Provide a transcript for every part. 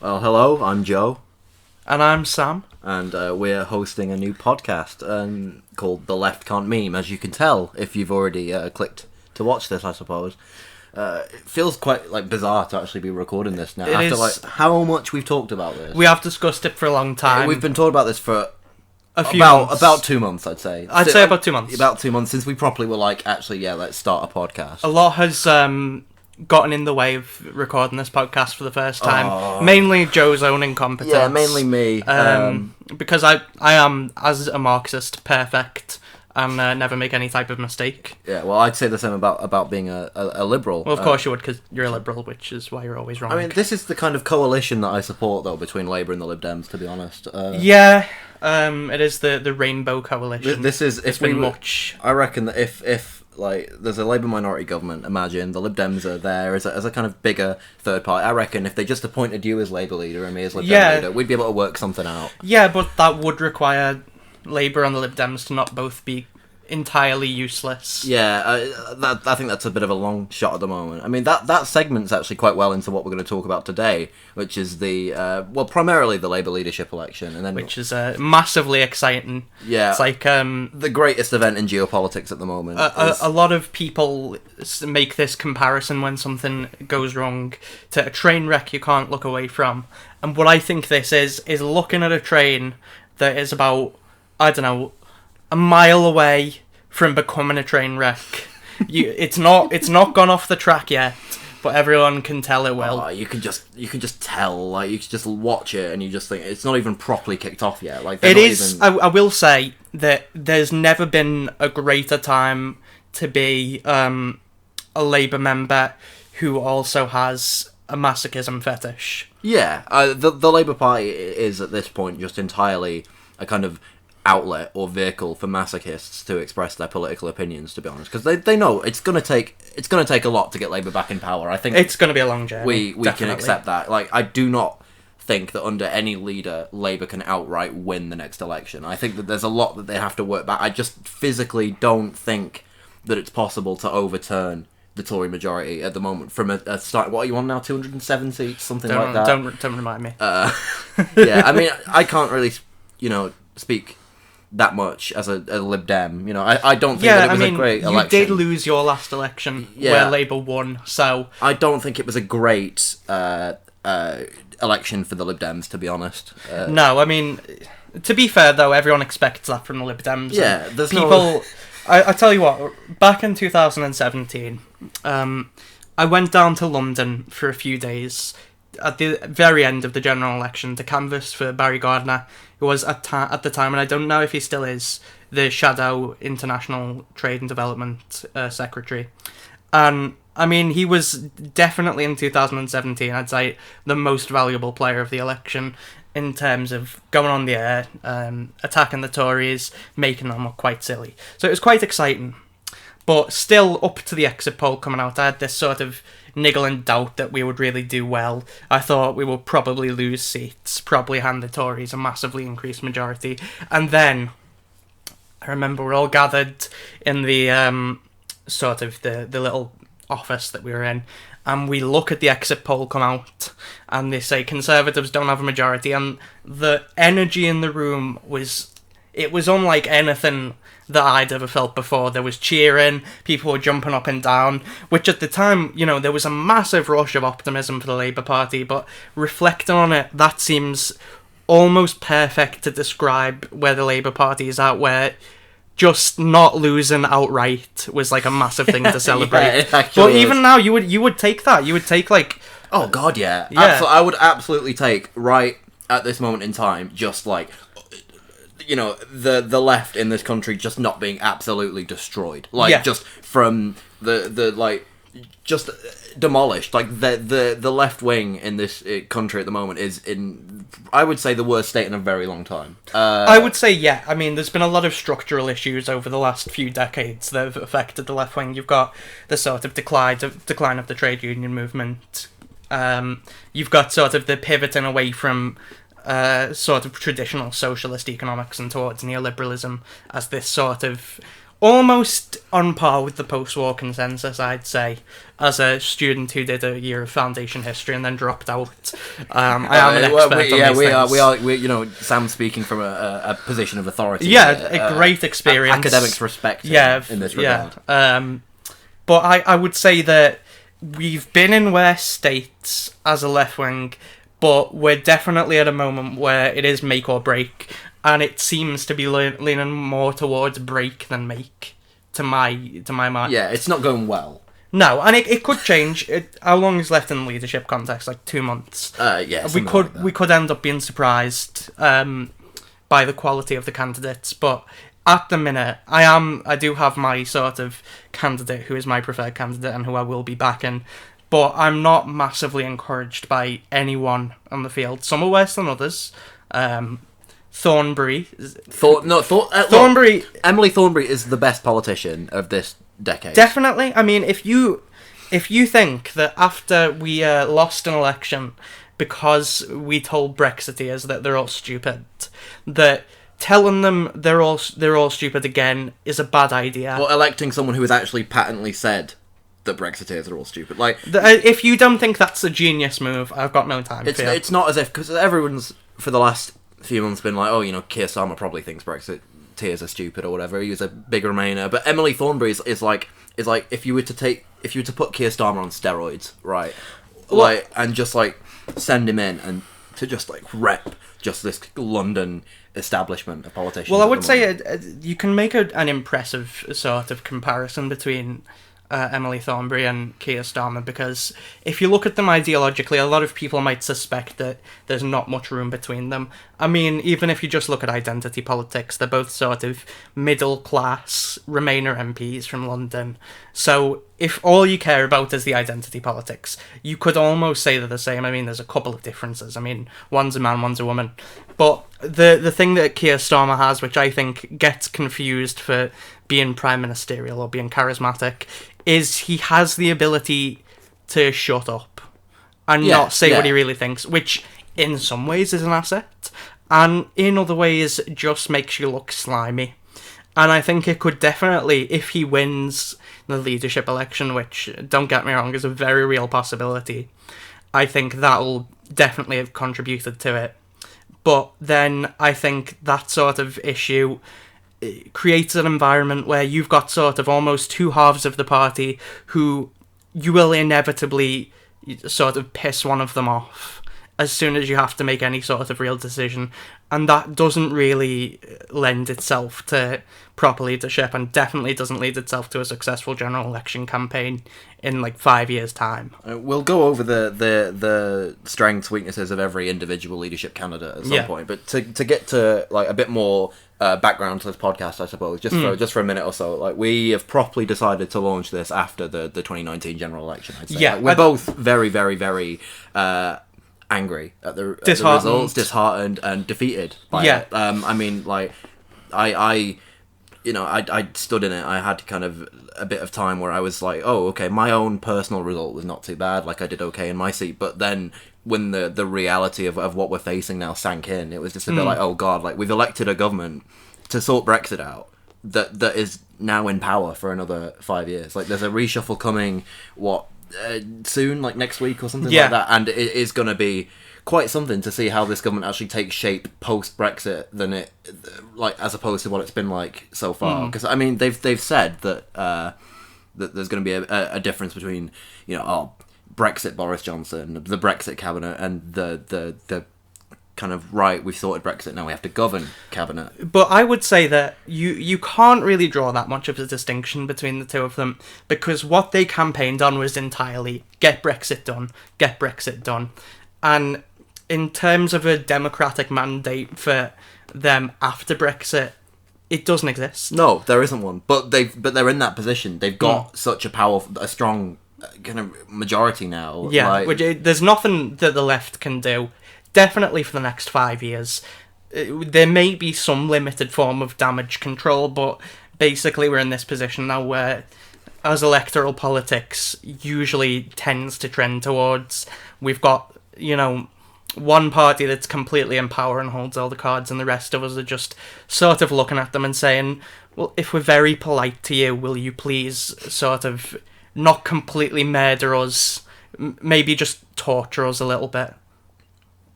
Well, hello, I'm Joe, And I'm Sam. and we're hosting a new podcast called The Left Can't Meme, as you can tell if you've already clicked to watch this, I suppose. It feels quite bizarre to actually be recording this now, It after is. how much we've talked about this. We have discussed it for a long time. We've been talking about this for a few about months. 2 months, I'd say. I'd say about 2 months. About 2 months since we properly were like, actually, yeah, let's start a podcast. A lot has gotten in the way of recording this podcast for the first time. Mainly Joe's own incompetence. Yeah, mainly me. Because I am, as a Marxist, perfect and never make any type of mistake. Yeah, well, I'd say the same about being a liberal. Well, of course you would, because you're a liberal, which is why you're always wrong. I mean, this is the kind of coalition that I support, though, between Labour and the Lib Dems, to be honest. It is the Rainbow Coalition. This is... It's been much... I reckon that if there's a Labour minority government, imagine, the Lib Dems are there as a kind of bigger third party. I reckon if they just appointed you as Labour leader and me as Lib Dem leader, we'd be able to work something out. Yeah, but that would require Labour and the Lib Dems to not both be entirely useless. Yeah, I think that's a bit of a long shot at the moment. I mean, that segment's actually quite well into what we're going to talk about today, which is primarily the Labour leadership election, and then which is massively exciting. Yeah, it's like the greatest event in geopolitics at the moment. A lot of people make this comparison when something goes wrong to a train wreck you can't look away from, and what I think this is looking at a train that is about, I don't know, a mile away from becoming a train wreck. It's not gone off the track yet, but everyone can tell it will. You can just tell, you can just watch it and you just think it's not even properly kicked off yet. It is. I will say that there's never been a greater time to be a Labour member who also has a masochism fetish. Yeah, the Labour Party is at this point just entirely a kind of outlet or vehicle for masochists to express their political opinions, to be honest, because they know it's gonna take a lot to get Labour back in power. I think it's gonna be a long journey. We can accept that. I do not think that under any leader Labour can outright win the next election. I think that there's a lot that they have to work back. I just physically don't think that it's possible to overturn the Tory majority at the moment from a start. What are you on now? 207 seats, something like that. Don't remind me. Yeah, I mean, I can't really, speak that much as a Lib Dem. I don't think that it was a great election. You did lose your last election where Labour won, so I don't think it was a great election for the Lib Dems, to be honest. No, I mean, to be fair though, everyone expects that from the Lib Dems. Yeah, there's people. I tell you what, back in 2017, I went down to London for a few days at the very end of the general election to canvass for Barry Gardiner, who was at the time, and I don't know if he still is, the shadow International Trade and Development Secretary. And, I mean, he was definitely in 2017, I'd say, the most valuable player of the election in terms of going on the air, attacking the Tories, making them look quite silly. So it was quite exciting. But still, up to the exit poll coming out, I had this sort of niggling doubt that we would really do well. I thought we would probably lose seats, probably hand the Tories a massively increased majority. And then, I remember we're all gathered in the sort of the little office that we were in, and we look at the exit poll come out, and they say Conservatives don't have a majority, and the energy in the room was unlike anything that I'd ever felt before. There was cheering, people were jumping up and down, which at the time, there was a massive rush of optimism for the Labour Party, but reflecting on it, that seems almost perfect to describe where the Labour Party is at, where just not losing outright was like a massive thing to celebrate. But even now, you would take that. You would take oh god, yeah. I would absolutely take right at this moment in time, just the left in this country just not being absolutely destroyed, just from the just demolished. The left wing in this country at the moment is in, I would say, the worst state in a very long time. I would say, yeah. I mean, there's been a lot of structural issues over the last few decades that have affected the left wing. You've got the sort of decline of the trade union movement. You've got sort of the pivoting away from sort of traditional socialist economics and towards neoliberalism as this sort of almost on par with the post-war consensus, I'd say, as a student who did a year of foundation history and then dropped out. I am an expert on these things. We you know, Sam's speaking from a position of authority. Yeah, a great experience. Academics respect him in this regard. Yeah. But I would say that we've been in worse states as a left wing, but we're definitely at a moment where it is make or break, and it seems to be leaning more towards break than make, to my mind. Yeah, it's not going well. No, and it could change. How long is left in the leadership context? Like 2 months. Yeah, we could end up being surprised by the quality of the candidates, but at the minute, I do have my sort of candidate who is my preferred candidate and who I will be backing, but I'm not massively encouraged by anyone on the field. Some are worse than others. Thornbury. Thornbury. Emily Thornbury is the best politician of this decade. Definitely. I mean, if you think that after we lost an election because we told Brexiteers that they're all stupid, that telling them they're all stupid again is a bad idea. Well, electing someone who has actually patently said that Brexiteers are all stupid. Like, if you don't think that's a genius move, I've got no time for you. It's not as if, because everyone's for the last few months been like, oh, you know, Keir Starmer probably thinks Brexiteers are stupid or whatever. He was a big Remainer, but Emily Thornbury is like if you were to put Keir Starmer on steroids, right? Like, and just like send him in and to just like rep just this London establishment of politicians. Well, I would say you can make an impressive sort of comparison between Emily Thornbury and Keir Starmer, because if you look at them ideologically, a lot of people might suspect that there's not much room between them. I mean, even if you just look at identity politics, they're both sort of middle-class Remainer MPs from London. So if all you care about is the identity politics, you could almost say they're the same. I mean, there's a couple of differences. I mean, one's a man, one's a woman. But the thing that Keir Starmer has, which I think gets confused for being prime ministerial or being charismatic, is he has the ability to shut up and not say what he really thinks, which in some ways is an asset, and in other ways just makes you look slimy. And I think it could definitely, if he wins the leadership election, which, don't get me wrong, is a very real possibility, I think that'll definitely have contributed to it. But then I think that sort of issue creates an environment where you've got sort of almost two halves of the party who you will inevitably sort of piss one of them off as soon as you have to make any sort of real decision, and that doesn't really lend itself to proper leadership, and definitely doesn't lead itself to a successful general election campaign in like 5 years' time. We'll go over the strengths, weaknesses of every individual leadership candidate at some point, but to get to like a bit more background to this podcast, I suppose, just for a minute or so, like, we have properly decided to launch this after the 2019 general election. I'd say. Yeah, like, we're both very, very, very angry at the results, disheartened and defeated by it. I mean, like, I stood in it. I had kind of a bit of time where I was like, oh, okay, my own personal result was not too bad, like I did okay in my seat, but then when the reality of what we're facing now sank in, it was just a bit like, oh god, like, we've elected a government to sort Brexit out that is now in power for another 5 years. Like, there's a reshuffle coming, soon, like next week or something like that, and it is going to be quite something to see how this government actually takes shape post Brexit than it, like, as opposed to what it's been like so far. Because I mean, they've said that that there's going to be a difference between, you know, Brexit Boris Johnson, the Brexit cabinet, and the kind of, right, we've sorted Brexit, now we have to govern cabinet. But I would say that you can't really draw that much of a distinction between the two of them, because what they campaigned on was entirely get Brexit done. And in terms of a democratic mandate for them after Brexit, it doesn't exist. No, there isn't one. But they're in that position. They've got such a strong kind of majority now. Yeah, there's nothing that the left can do. Definitely for the next 5 years. There may be some limited form of damage control, but basically we're in this position now where, as electoral politics usually tends to trend towards, we've got, you know, one party that's completely in power and holds all the cards, and the rest of us are just sort of looking at them and saying, well, if we're very polite to you, will you please sort of not completely murder us, maybe just torture us a little bit?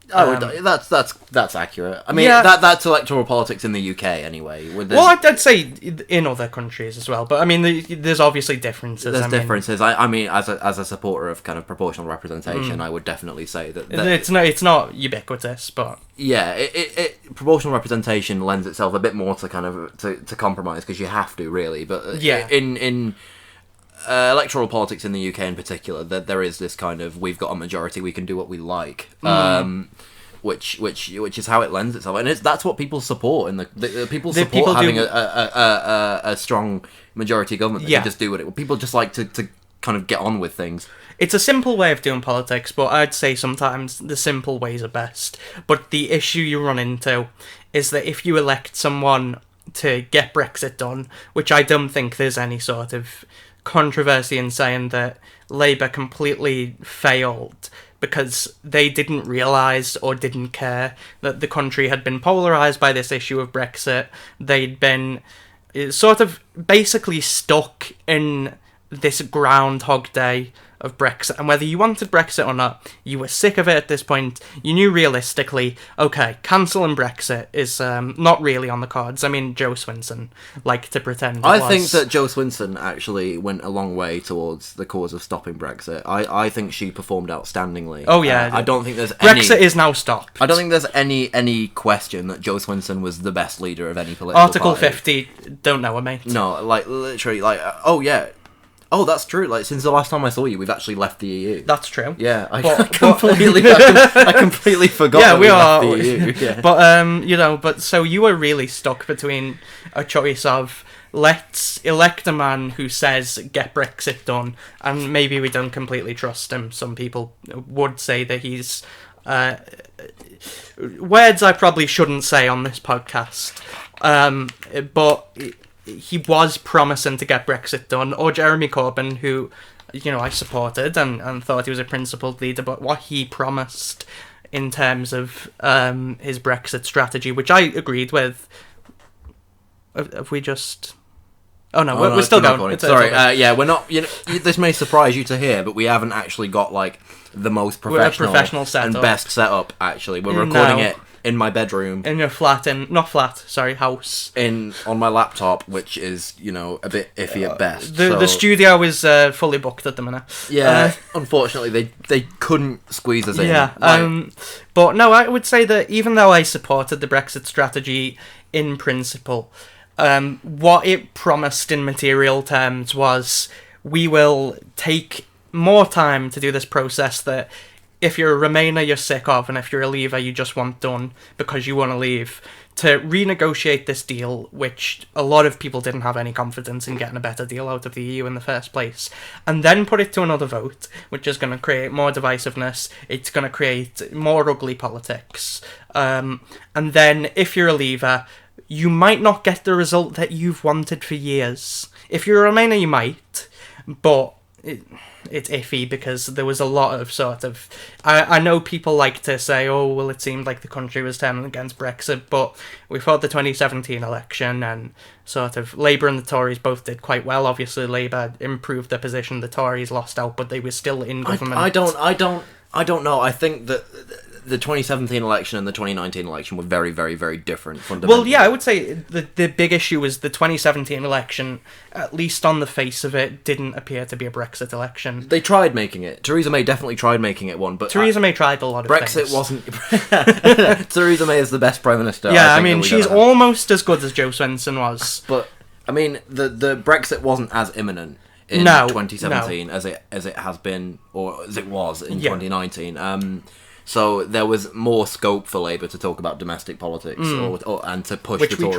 That's accurate. I mean, Yeah. that's electoral politics in the UK anyway. Well, I'd say in other countries as well, but I mean, there's obviously differences. There's I mean, differences. I mean, as a supporter of kind of proportional representation, I would definitely say that it's not ubiquitous, but yeah, proportional representation lends itself a bit more to kind of to compromise because you have to really. But Yeah. in electoral politics in the UK in particular, there is this kind of we've got a majority, we can do what we like. Which is how it lends itself, and that's what people support, and the people support people having do- a strong majority government that Yeah. can just do what people just like to kind of get on with things. it's a simple way of doing politics, but I'd say sometimes the simple ways are best. But the issue you run into is that if you elect someone to get Brexit done, which I don't think there's any sort of controversy in saying that Labour completely failed because they didn't realise or didn't care that the country had been polarised by this issue of Brexit. They'd been sort of basically stuck in this Groundhog Day of Brexit, and whether you wanted Brexit or not, you were sick of it at this point. You knew realistically, okay, cancelling Brexit is not really on the cards. I mean, Joe Swinson liked to pretend it I was. think that Joe Swinson actually went a long way towards the cause of stopping Brexit. I think she performed outstandingly. Oh, yeah. I don't think there's Brexit any. is now stopped. I don't think there's any question that Joe Swinson was the best leader of any political Article party. 50, don't know her, mate. No, like literally, like oh yeah, oh that's true. Like since the last time I saw you, we've actually left the EU. That's true. Yeah, I But- I completely forgot. Yeah, that we left are. the EU. Yeah. But so you were really stuck between a choice of let's elect a man who says get Brexit done, and maybe we don't completely trust him. Some people would say that he's words I probably shouldn't say on this podcast. But he was promising to get Brexit done, or Jeremy Corbyn, who, I supported and thought he was a principled leader, but what he promised in terms of his Brexit strategy, which I agreed with. Have we just... Oh no, we're still going. It's Sorry, okay. yeah, we're not. This may surprise you to hear, but we haven't actually got like the most professional setup. and best setup. Actually, we're recording No. it in my bedroom, In your house. on my laptop, which is a bit iffy at best. The so, studio is fully booked at the minute. yeah, unfortunately, they couldn't squeeze us in. Yeah, Like, but no, I would say that even though I supported the Brexit strategy in principle, what it promised in material terms was we will take more time to do this process that if you're a Remainer you're sick of, and if you're a Leaver you just want done because you want to leave, to renegotiate this deal, which a lot of people didn't have any confidence in getting a better deal out of the EU in the first place, and then put it to another vote, which is going to create more divisiveness, it's going to create more ugly politics, and then if you're a Leaver, you might not get the result that you've wanted for years. If you're a Remainer you might, but it's iffy because there was a lot of sort of... I know people like to say, oh, well, it seemed like the country was turning against Brexit, but we've had the 2017 election and sort of Labour and the Tories both did quite well. Obviously, Labour improved their position, the Tories lost out, but they were still in government. I don't know. I think that the 2017 election and the 2019 election were very, very, very different fundamentally. Well, yeah, I would say the big issue was the 2017 election, at least on the face of it, didn't appear to be a Brexit election. They tried making it. Theresa May definitely tried making it one, but Theresa May tried a lot of Brexit things. wasn't. Theresa May is the best prime minister. Yeah, I think, mean, that we've she's ever had. almost as good as Joe Swinson was. But I mean, the Brexit wasn't as imminent in No, 2017 as it has been, or as it was in Yeah. 2019. So there was more scope for Labour to talk about domestic politics and to push Which the we Tories.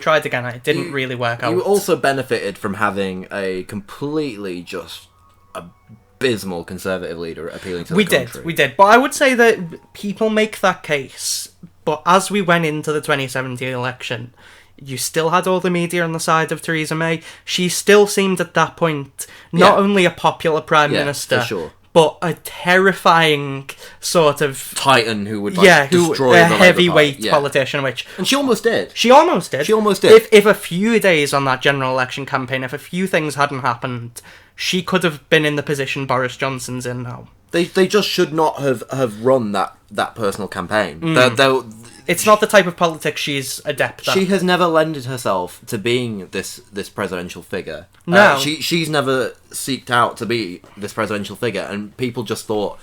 tried again, and it didn't really work out. You also benefited from having a completely just abysmal Conservative leader appealing to the country. We did. But I would say that people make that case, but as we went into the 2017 election, you still had all the media on the side of Theresa May. She still seemed at that point not Yeah. only a popular Prime Yeah, Minister, for sure. but a terrifying sort of Titan who would a destroy the Labour Party. heavyweight politician, which And she almost did. she almost did. She almost did. If a few days on that general election campaign, if a few things hadn't happened, she could have been in the position Boris Johnson's in now. They just should not have run that personal campaign. It's not the type of politics she's adept at. She has never lended herself to being this presidential figure. No. She's never seeked out to be this presidential figure, and people just thought,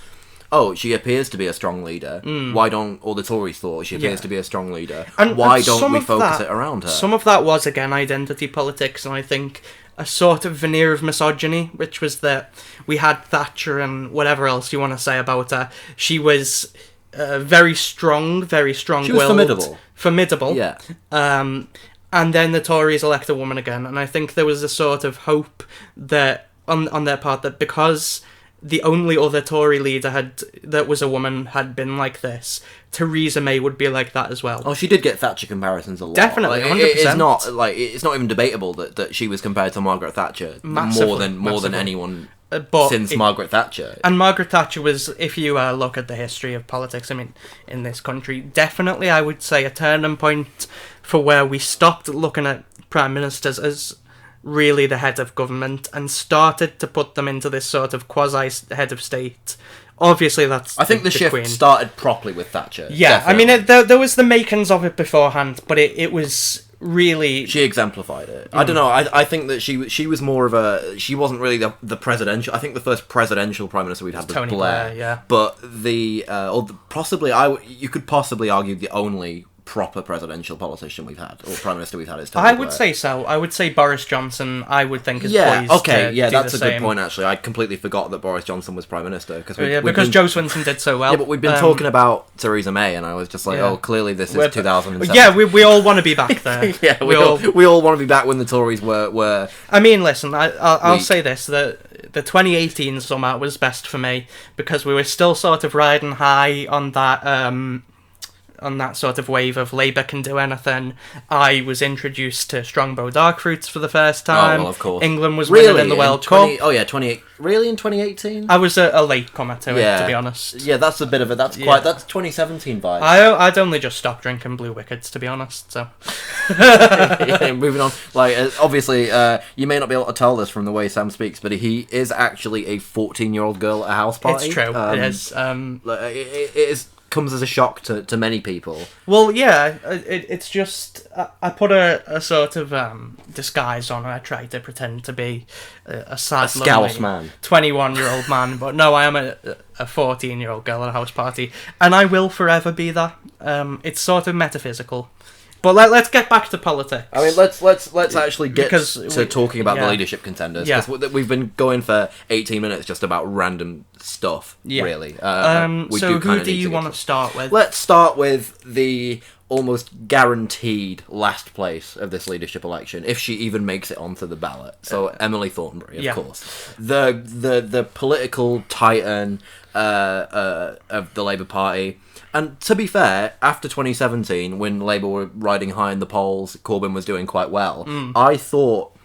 oh, she appears to be a strong leader. Why don't all the Tories thought she appears to be a strong leader? Why don't we focus it around her? Some of that was, again, identity politics, and I think a sort of veneer of misogyny, which was that we had Thatcher and whatever else you want to say about her. She was very strong-willed. She was formidable. Formidable. Yeah. And then the Tories elect a woman again, and I think there was a sort of hope that on their part that because the only other Tory leader that was a woman had been like this, Theresa May would be like that as well. Oh, she did get Thatcher comparisons a lot. Definitely, 100%. It's not even debatable that she was compared to Margaret Thatcher Massively. more than anyone But since Margaret Thatcher. And Margaret Thatcher was, if you look at the history of politics, I mean, in this country, definitely I would say a turning point for where we stopped looking at prime ministers as really the head of government and started to put them into this sort of quasi-head of state. Obviously, that's I think the shift Queen. Started properly with Thatcher. Yeah, definitely. I mean, there was the makings of it beforehand, but it was really... She exemplified it. I don't know, I think that she was more of a... She wasn't really the presidential... I think the first presidential prime minister we'd had was Tony Blair, yeah. But you could possibly argue the only proper presidential politician we've had, or prime minister we've had, is Tony Blair. I would say so. I would say Boris Johnson, I would think, is yeah, poised okay, to yeah, do that's the a good same. point, actually. I completely forgot that Boris Johnson was prime minister. Because Joe Swinson did so well. Yeah, but we've been talking about Theresa May, and I was just like, Yeah. oh, clearly this is 2007. Yeah, we all want to be back there. Yeah, we all want to be back when the Tories were... I mean, listen, I'll say this, that the 2018 summer was best for me, because we were still sort of riding high on that sort of wave of Labour can do anything. I was introduced to Strongbow Dark Fruits for the first time. Oh, well, of course. England was winning in the World Cup. Oh, yeah, 28... Really, in 2018? I was a late comer to it, to be honest. Yeah, that's a bit of a... That's 2017 vibe. I'd only just stopped drinking Blue Wickets, to be honest, so... Yeah, moving on. Like, obviously, you may not be able to tell this from the way Sam speaks, but he is actually a 14-year-old girl at a house party. It's true, it is. It is... comes as a shock to many people. Well, yeah, it's just... I put a sort of disguise on. I tried to pretend to be a sad, scouse man. 21-year-old man, but no, I am a 14-year-old girl at a house party, and I will forever be that. It's sort of metaphysical. But let's get back to politics. I mean, let's actually get to talking about the yeah. leadership contenders. Yeah. Because we've been going for 18 minutes just about random stuff, really. So who do you want to start with? Let's start with the almost guaranteed last place of this leadership election, if she even makes it onto the ballot. So Emily Thornberry, of course. The political titan of the Labour Party. And to be fair, after 2017, when Labour were riding high in the polls, Corbyn was doing quite well. I thought,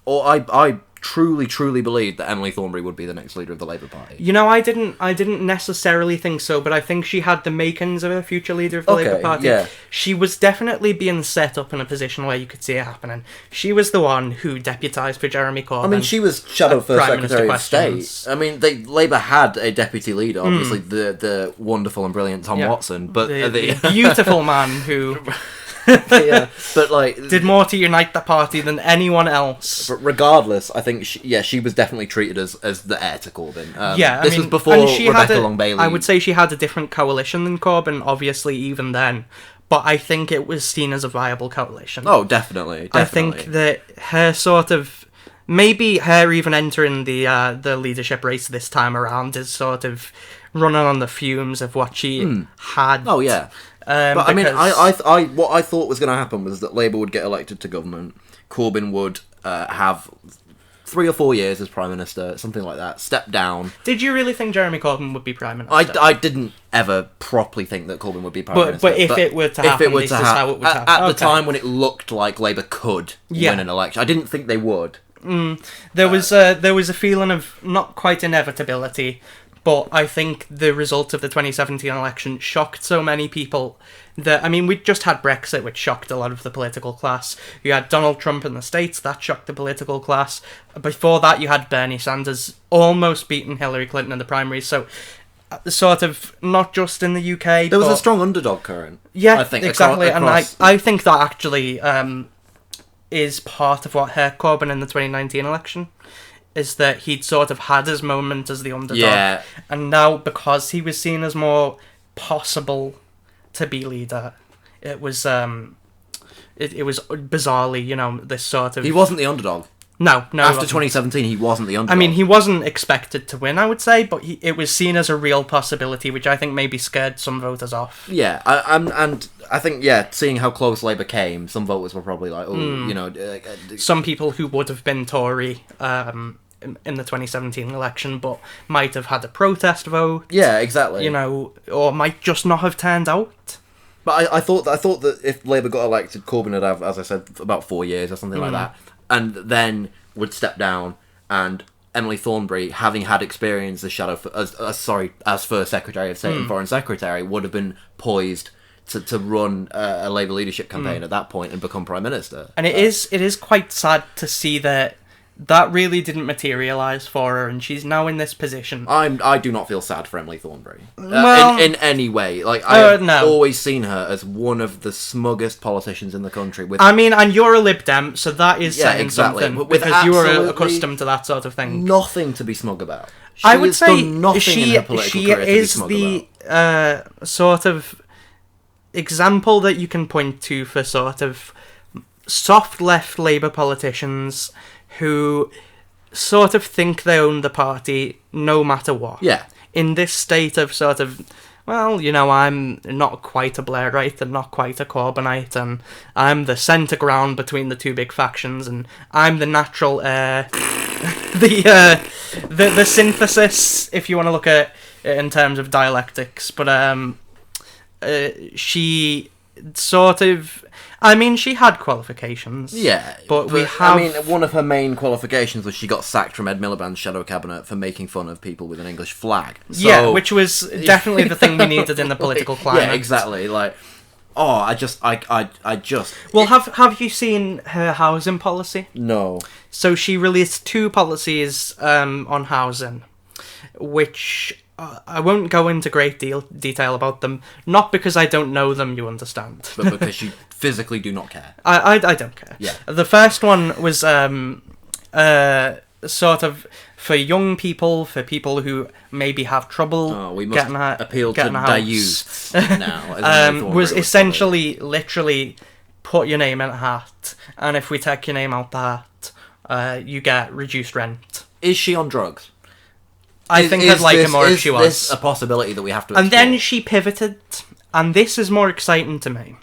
or I truly believed that Emily Thornberry would be the next leader of the Labour Party. You know, I didn't necessarily think so, but I think she had the makings of a future leader of the Labour Party. Yeah. She was definitely being set up in a position where you could see it happening. She was the one who deputised for Jeremy Corbyn. I mean, she was Shadow First Prime Secretary of Minister questions. State. I mean, Labour had a deputy leader, obviously the wonderful and brilliant Tom Watson, but the beautiful man who yeah, but like did more to unite the party than anyone else. But regardless, I think she was definitely treated as the heir to Corbyn. This was before and she Rebecca had Long-Bailey. I would say she had a different coalition than Corbyn, obviously, even then. But I think it was seen as a viable coalition. Oh, definitely. I think that her sort of... Maybe her even entering the leadership race this time around is sort of running on the fumes of what she had. Oh, yeah. But I mean, I what I thought was going to happen was that Labour would get elected to government. Corbyn would have 3 or 4 years as Prime Minister, something like that, step down. Did you really think Jeremy Corbyn would be Prime Minister? I didn't ever properly think that Corbyn would be Prime Minister. But if it were to happen, this is how it would happen. At the time when it looked like Labour could win an election, I didn't think they would. There was a feeling of not quite inevitability, But I think the result of the 2017 election shocked so many people that, I mean, we just had Brexit, which shocked a lot of the political class. You had Donald Trump in the States, that shocked the political class. Before that, you had Bernie Sanders almost beating Hillary Clinton in the primaries. So, sort of, not just in the UK. There was a strong underdog current. Yeah, I think, exactly. across... And I think that actually is part of what hurt Corbyn in the 2019 election. Is that he'd sort of had his moment as the underdog. Yeah. And now, because he was seen as more possible to be leader, it was bizarrely, this sort of... He wasn't the underdog. No. After 2017, he wasn't the underdog. I mean, he wasn't expected to win, I would say, but it was seen as a real possibility, which I think maybe scared some voters off. Yeah, and I think, seeing how close Labour came, some voters were probably like, Some people who would have been Tory in the 2017 election, but might have had a protest vote. Yeah, exactly. Or might just not have turned out. But I thought that if Labour got elected, Corbyn would have, as I said, about 4 years or something like that, and then would step down, and Emily Thornberry, having had experience as First Secretary of State and Foreign Secretary, would have been poised to run a Labour leadership campaign at that point and become Prime Minister. And it is quite sad to see that really didn't materialise for her, and she's now in this position. I do not feel sad for Emily Thornberry in any way. Like I've always seen her as one of the smuggest politicians in the country. And you're a Lib Dem, so that is saying something, because you are accustomed to that sort of thing. Nothing to be smug about. I would say she is the sort of example that you can point to for sort of soft left Labour politicians who sort of think they own the party no matter what. Yeah. In this state of sort of, well, I'm not quite a Blairite and not quite a Corbynite, and I'm the centre ground between the two big factions, and I'm the natural heir. the synthesis, if you want to look at it in terms of dialectics, but she sort of... I mean, she had qualifications. Yeah, but one of her main qualifications was she got sacked from Ed Miliband's shadow cabinet for making fun of people with an English flag. So... Yeah, which was definitely the thing we needed in the political climate. Yeah, exactly. Like, I just... Well, have you seen her housing policy? No. So she released 2 policies on housing, which... I won't go into great detail about them, not because I don't know them, you understand. But because you physically do not care. I don't care. Yeah. The first one was sort of for young people, for people who maybe have trouble we must appeal to the youth now. Was essentially, literally, put your name in a hat, and if we take your name out the hat, you get reduced rent. Is she on drugs? I think I'd like it more if she was. Is this a possibility that we have to explore? And then she pivoted, and this is more exciting to me,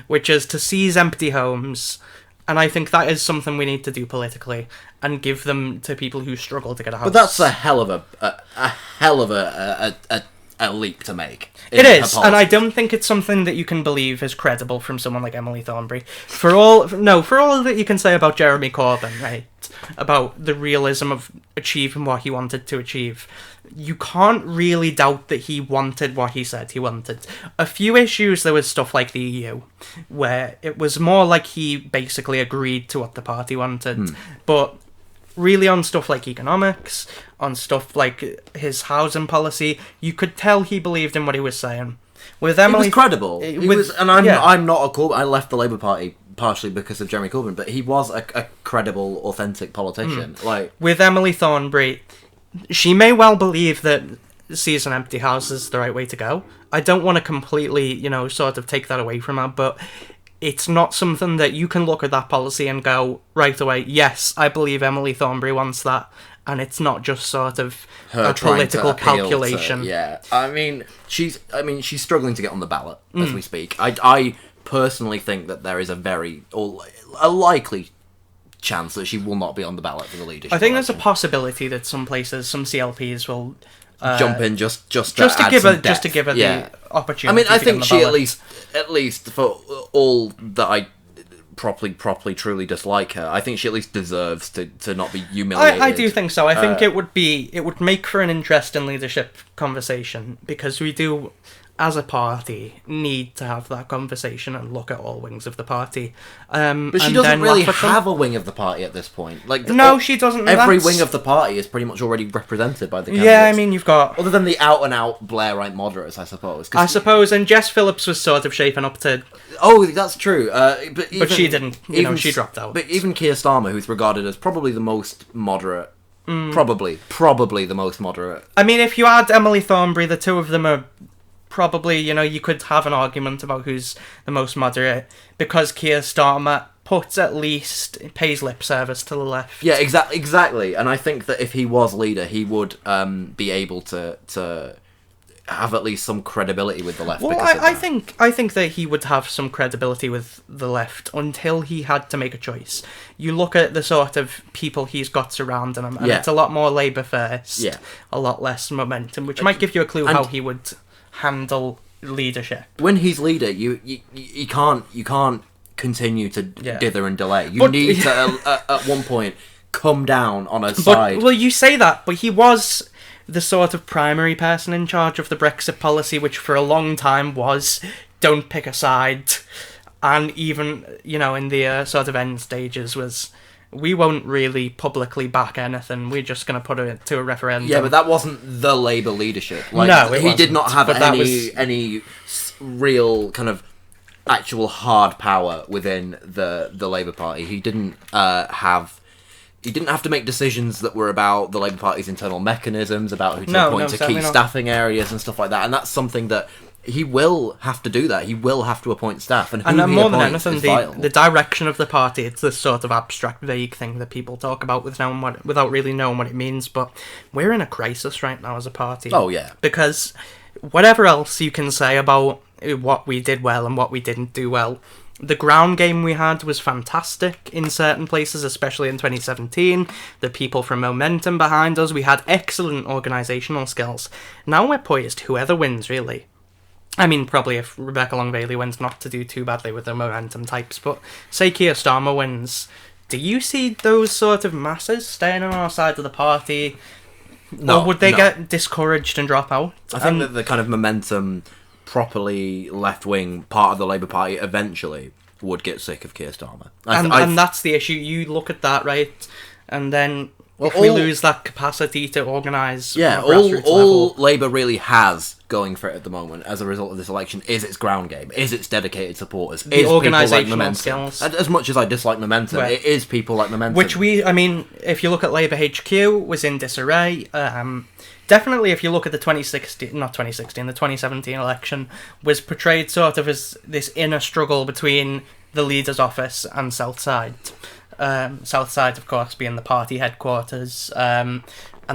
which is to seize empty homes, and I think that is something we need to do politically, and give them to people who struggle to get a house. But that's a hell of a leap to make. It is, and I don't think it's something that you can believe is credible from someone like Emily Thornberry. For all that you can say about Jeremy Corbyn, right, about the realism of achieving what he wanted to achieve, you can't really doubt that he wanted what he said he wanted. A few issues, there was stuff like the EU, where it was more like he basically agreed to what the party wanted, but really on stuff like economics, on stuff like his housing policy, you could tell he believed in what he was saying. With Emily, he was credible. I'm not a Corbyn. I left the Labour Party partially because of Jeremy Corbyn, but he was a credible, authentic politician. Like with Emily Thornberry, she may well believe that seizing empty houses is the right way to go. I don't want to completely, sort of take that away from her, but it's not something that you can look at that policy and go right away, yes, I believe Emily Thornberry wants that, and it's not just sort of her a political calculation. I mean, she's struggling to get on the ballot as we speak. I personally think that there is a likely chance that she will not be on the ballot for the leadership. I think there's a possibility that some places, some CLPs will jump in just to give her the opportunity. I mean, I think she at least for all that I properly, truly dislike her. I think she at least deserves to not be humiliated. I do think so. I think it would make for an interesting leadership conversation, because we do, as a party, need to have that conversation and look at all wings of the party. But she doesn't really have a wing of the party at this point. No, she doesn't. Every wing of the party is pretty much already represented by the candidates. Yeah, I mean, you've got... Other than the out-and-out Blairite moderates, I suppose. And Jess Phillips was sort of shaping up to... Oh, that's true. But she didn't. She dropped out. But even Keir Starmer, who's regarded as probably the most moderate... Probably the most moderate. I mean, if you add Emily Thornberry, the two of them are... Probably, you could have an argument about who's the most moderate, because Keir Starmer pays lip service to the left. Yeah, exactly. And I think that if he was leader, he would be able to have at least some credibility with the left. Well, I think that he would have some credibility with the left until he had to make a choice. You look at the sort of people he's got surrounding him, and it's a lot more Labour first, a lot less momentum, which might give you a clue how he would handle leadership. When he's leader, you can't continue to dither and delay. You need to at one point come down on a side. Well, you say that, but he was the sort of primary person in charge of the Brexit policy, which for a long time was don't pick a side, and even in the sort of end stages was, we won't really publicly back anything, we're just going to put it to a referendum. Yeah, but that wasn't the Labour leadership. No, he did not have any real kind of actual hard power within the Labour Party. He didn't have to make decisions that were about the Labour Party's internal mechanisms, about who to appoint to key staffing areas and stuff like that. And that's something that he will have to do. That he will have to appoint staff, and more than anything, the direction of the party. It's this sort of abstract, vague thing that people talk about without really knowing what it means. But we're in a crisis right now as a party. Oh yeah, because whatever else you can say about what we did well and what we didn't do well, the ground game we had was fantastic in certain places, especially in 2017. The people from Momentum behind us, we had excellent organisational skills. Now we're poised, whoever wins, really. I mean, probably if Rebecca Long-Bailey wins, not to do too badly with the Momentum types, but say Keir Starmer wins, do you see those sort of masses staying on our side of the party? No. Or would they get discouraged and drop out? I think that the kind of Momentum, properly left-wing part of the Labour Party eventually would get sick of Keir Starmer. And that's the issue. You look at that, right? And then if we lose that capacity to organise... Yeah, all Labour really has going for it at the moment as a result of this election is its ground game, is its dedicated supporters, the organisational skills. As much as I dislike Momentum, it is people like Momentum. Which if you look at Labour HQ, was in disarray. Definitely, if you look at the 2017 election, was portrayed sort of as this inner struggle between the leader's office and Southside. Southside, of course, being the party headquarters. And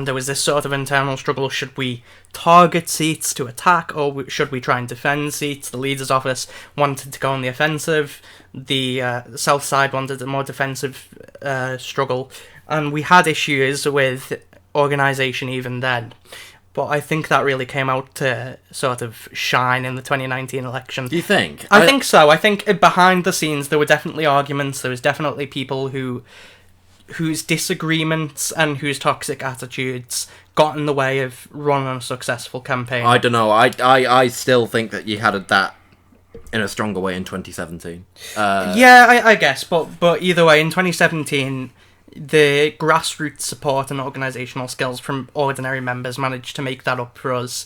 there was this sort of internal struggle. Should we target seats to attack, or should we try and defend seats? The leader's office wanted to go on the offensive. The South Side wanted a more defensive struggle. And we had issues with organisation even then. But I think that really came out to sort of shine in the 2019 election. Do you think? I think so. I think behind the scenes there were definitely arguments. There was definitely people whose disagreements and whose toxic attitudes got in the way of running a successful campaign. I don't know. I still think that you had that in a stronger way in 2017. I guess. But either way, in 2017... the grassroots support and organisational skills from ordinary members managed to make that up for us.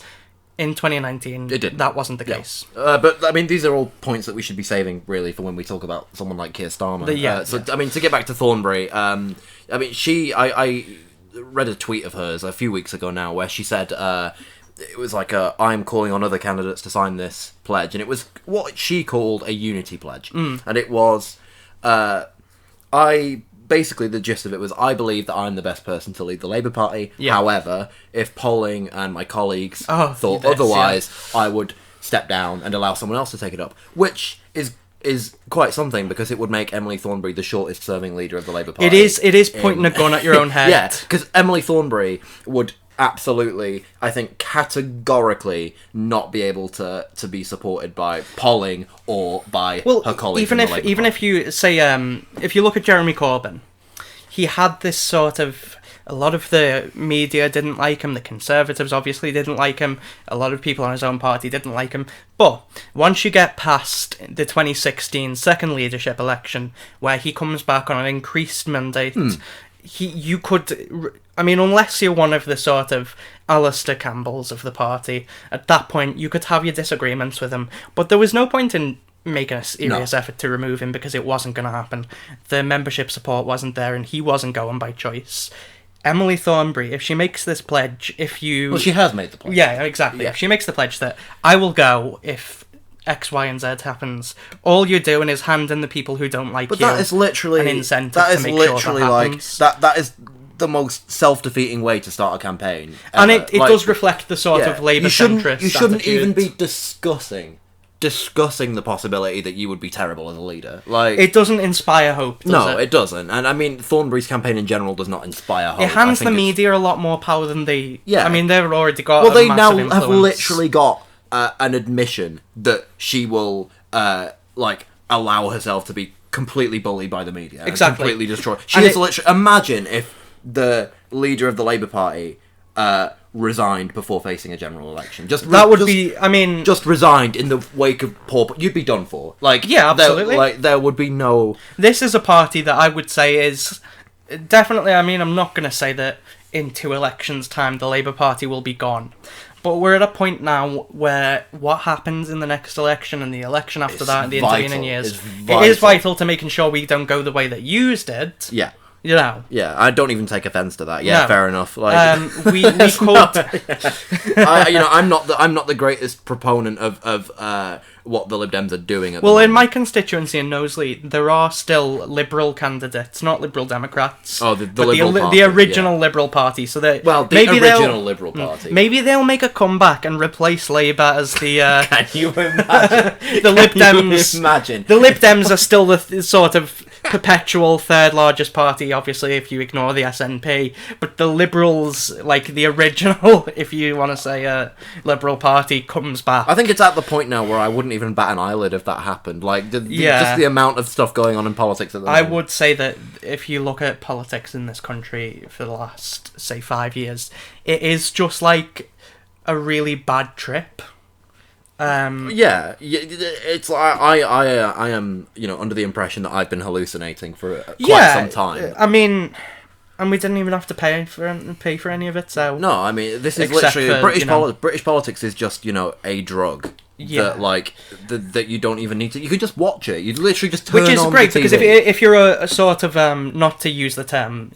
In 2019, it didn't. That wasn't the case. But, I mean, these are all points that we should be saving, really, for when we talk about someone like Keir Starmer. I mean, to get back to Thornberry, I mean, I read a tweet of hers a few weeks ago now where she said... it was like I'm calling on other candidates to sign this pledge, and it was what she called a unity pledge. And it was... Basically, the gist of it was, I believe that I'm the best person to lead the Labour Party. Yeah. However, if polling and my colleagues thought otherwise, I would step down and allow someone else to take it up. Which is quite something, because it would make Emily Thornberry the shortest-serving leader of the Labour Party. It is pointing a gun at your own head. Yeah, because Emily Thornberry would absolutely, I think, categorically not be able to be supported by polling or by her colleagues. Even if you say, if you look at Jeremy Corbyn, he had this sort of. A lot of the media didn't like him. The Conservatives obviously didn't like him. A lot of people in his own party didn't like him. But once you get past the 2016 second leadership election, where he comes back on an increased mandate, you could... I mean, unless you're one of the sort of Alistair Campbells of the party, at that point you could have your disagreements with him. But there was no point in making a serious effort to remove him because it wasn't going to happen. The membership support wasn't there and he wasn't going by choice. Emily Thornberry, if she makes this pledge, Well, she has made the pledge. Yeah, exactly. Yeah. If she makes the pledge that I will go if X, Y, and Z happens, all you're doing is handing the people who don't like you that is literally, an incentive to make sure that happens. That is the most self-defeating way to start a campaign. And it does reflect the sort of Labour centrist You shouldn't attitude. even be discussing the possibility that you would be terrible as a leader. Like, it doesn't inspire hope, does it? It doesn't. And I mean, Thornberry's campaign in general does not inspire hope. It hands the media a lot more power than they... Yeah. I mean, they've already got Well, they now influence. have literally got an admission that she will, allow herself to be completely bullied by the media. Exactly. And completely destroyed. She is literally... Imagine if the leader of the Labour Party... resigned before facing a general election. Just resigned in the wake of poor. You'd be done for. Yeah, absolutely. There would be no. This is a party that I would say is definitely. I mean, I'm not going to say that in 2 elections' time the Labour Party will be gone, but we're at a point now where what happens in the next election and the election after that, and the intervening years, it is vital to making sure we don't go the way that yous did. Yeah. You know. Yeah, I don't even take offence to that. Yeah, fair enough. We could. I'm not the greatest proponent of what the Lib Dems are doing at the moment. In my constituency in Knowsley, there are still Liberal candidates, not Liberal Democrats. Oh, the Liberal Party, the original Liberal Party. So the original Liberal Party. Maybe they'll make a comeback and replace Labour as the. Can you imagine? The Lib Dems. Imagine. The Lib Dems are still the sort of perpetual third largest party, obviously, if you ignore the SNP. But the Liberals, like the original, if you want to say Liberal Party, comes back. I think it's at the point now where I wouldn't even bat an eyelid if that happened. Just the amount of stuff going on in politics at the moment. I would say that if you look at politics in this country for the last, say, 5 years, it is just like a really bad trip. It's I am under the impression that I've been hallucinating for quite some time. I mean, and we didn't even have to pay for any of it. So no, I mean this is literally British politics is just a drug. Yeah, that you don't even need to. You can just watch it. You literally just turn on Which is the great TV. because if you're a sort of not to use the term,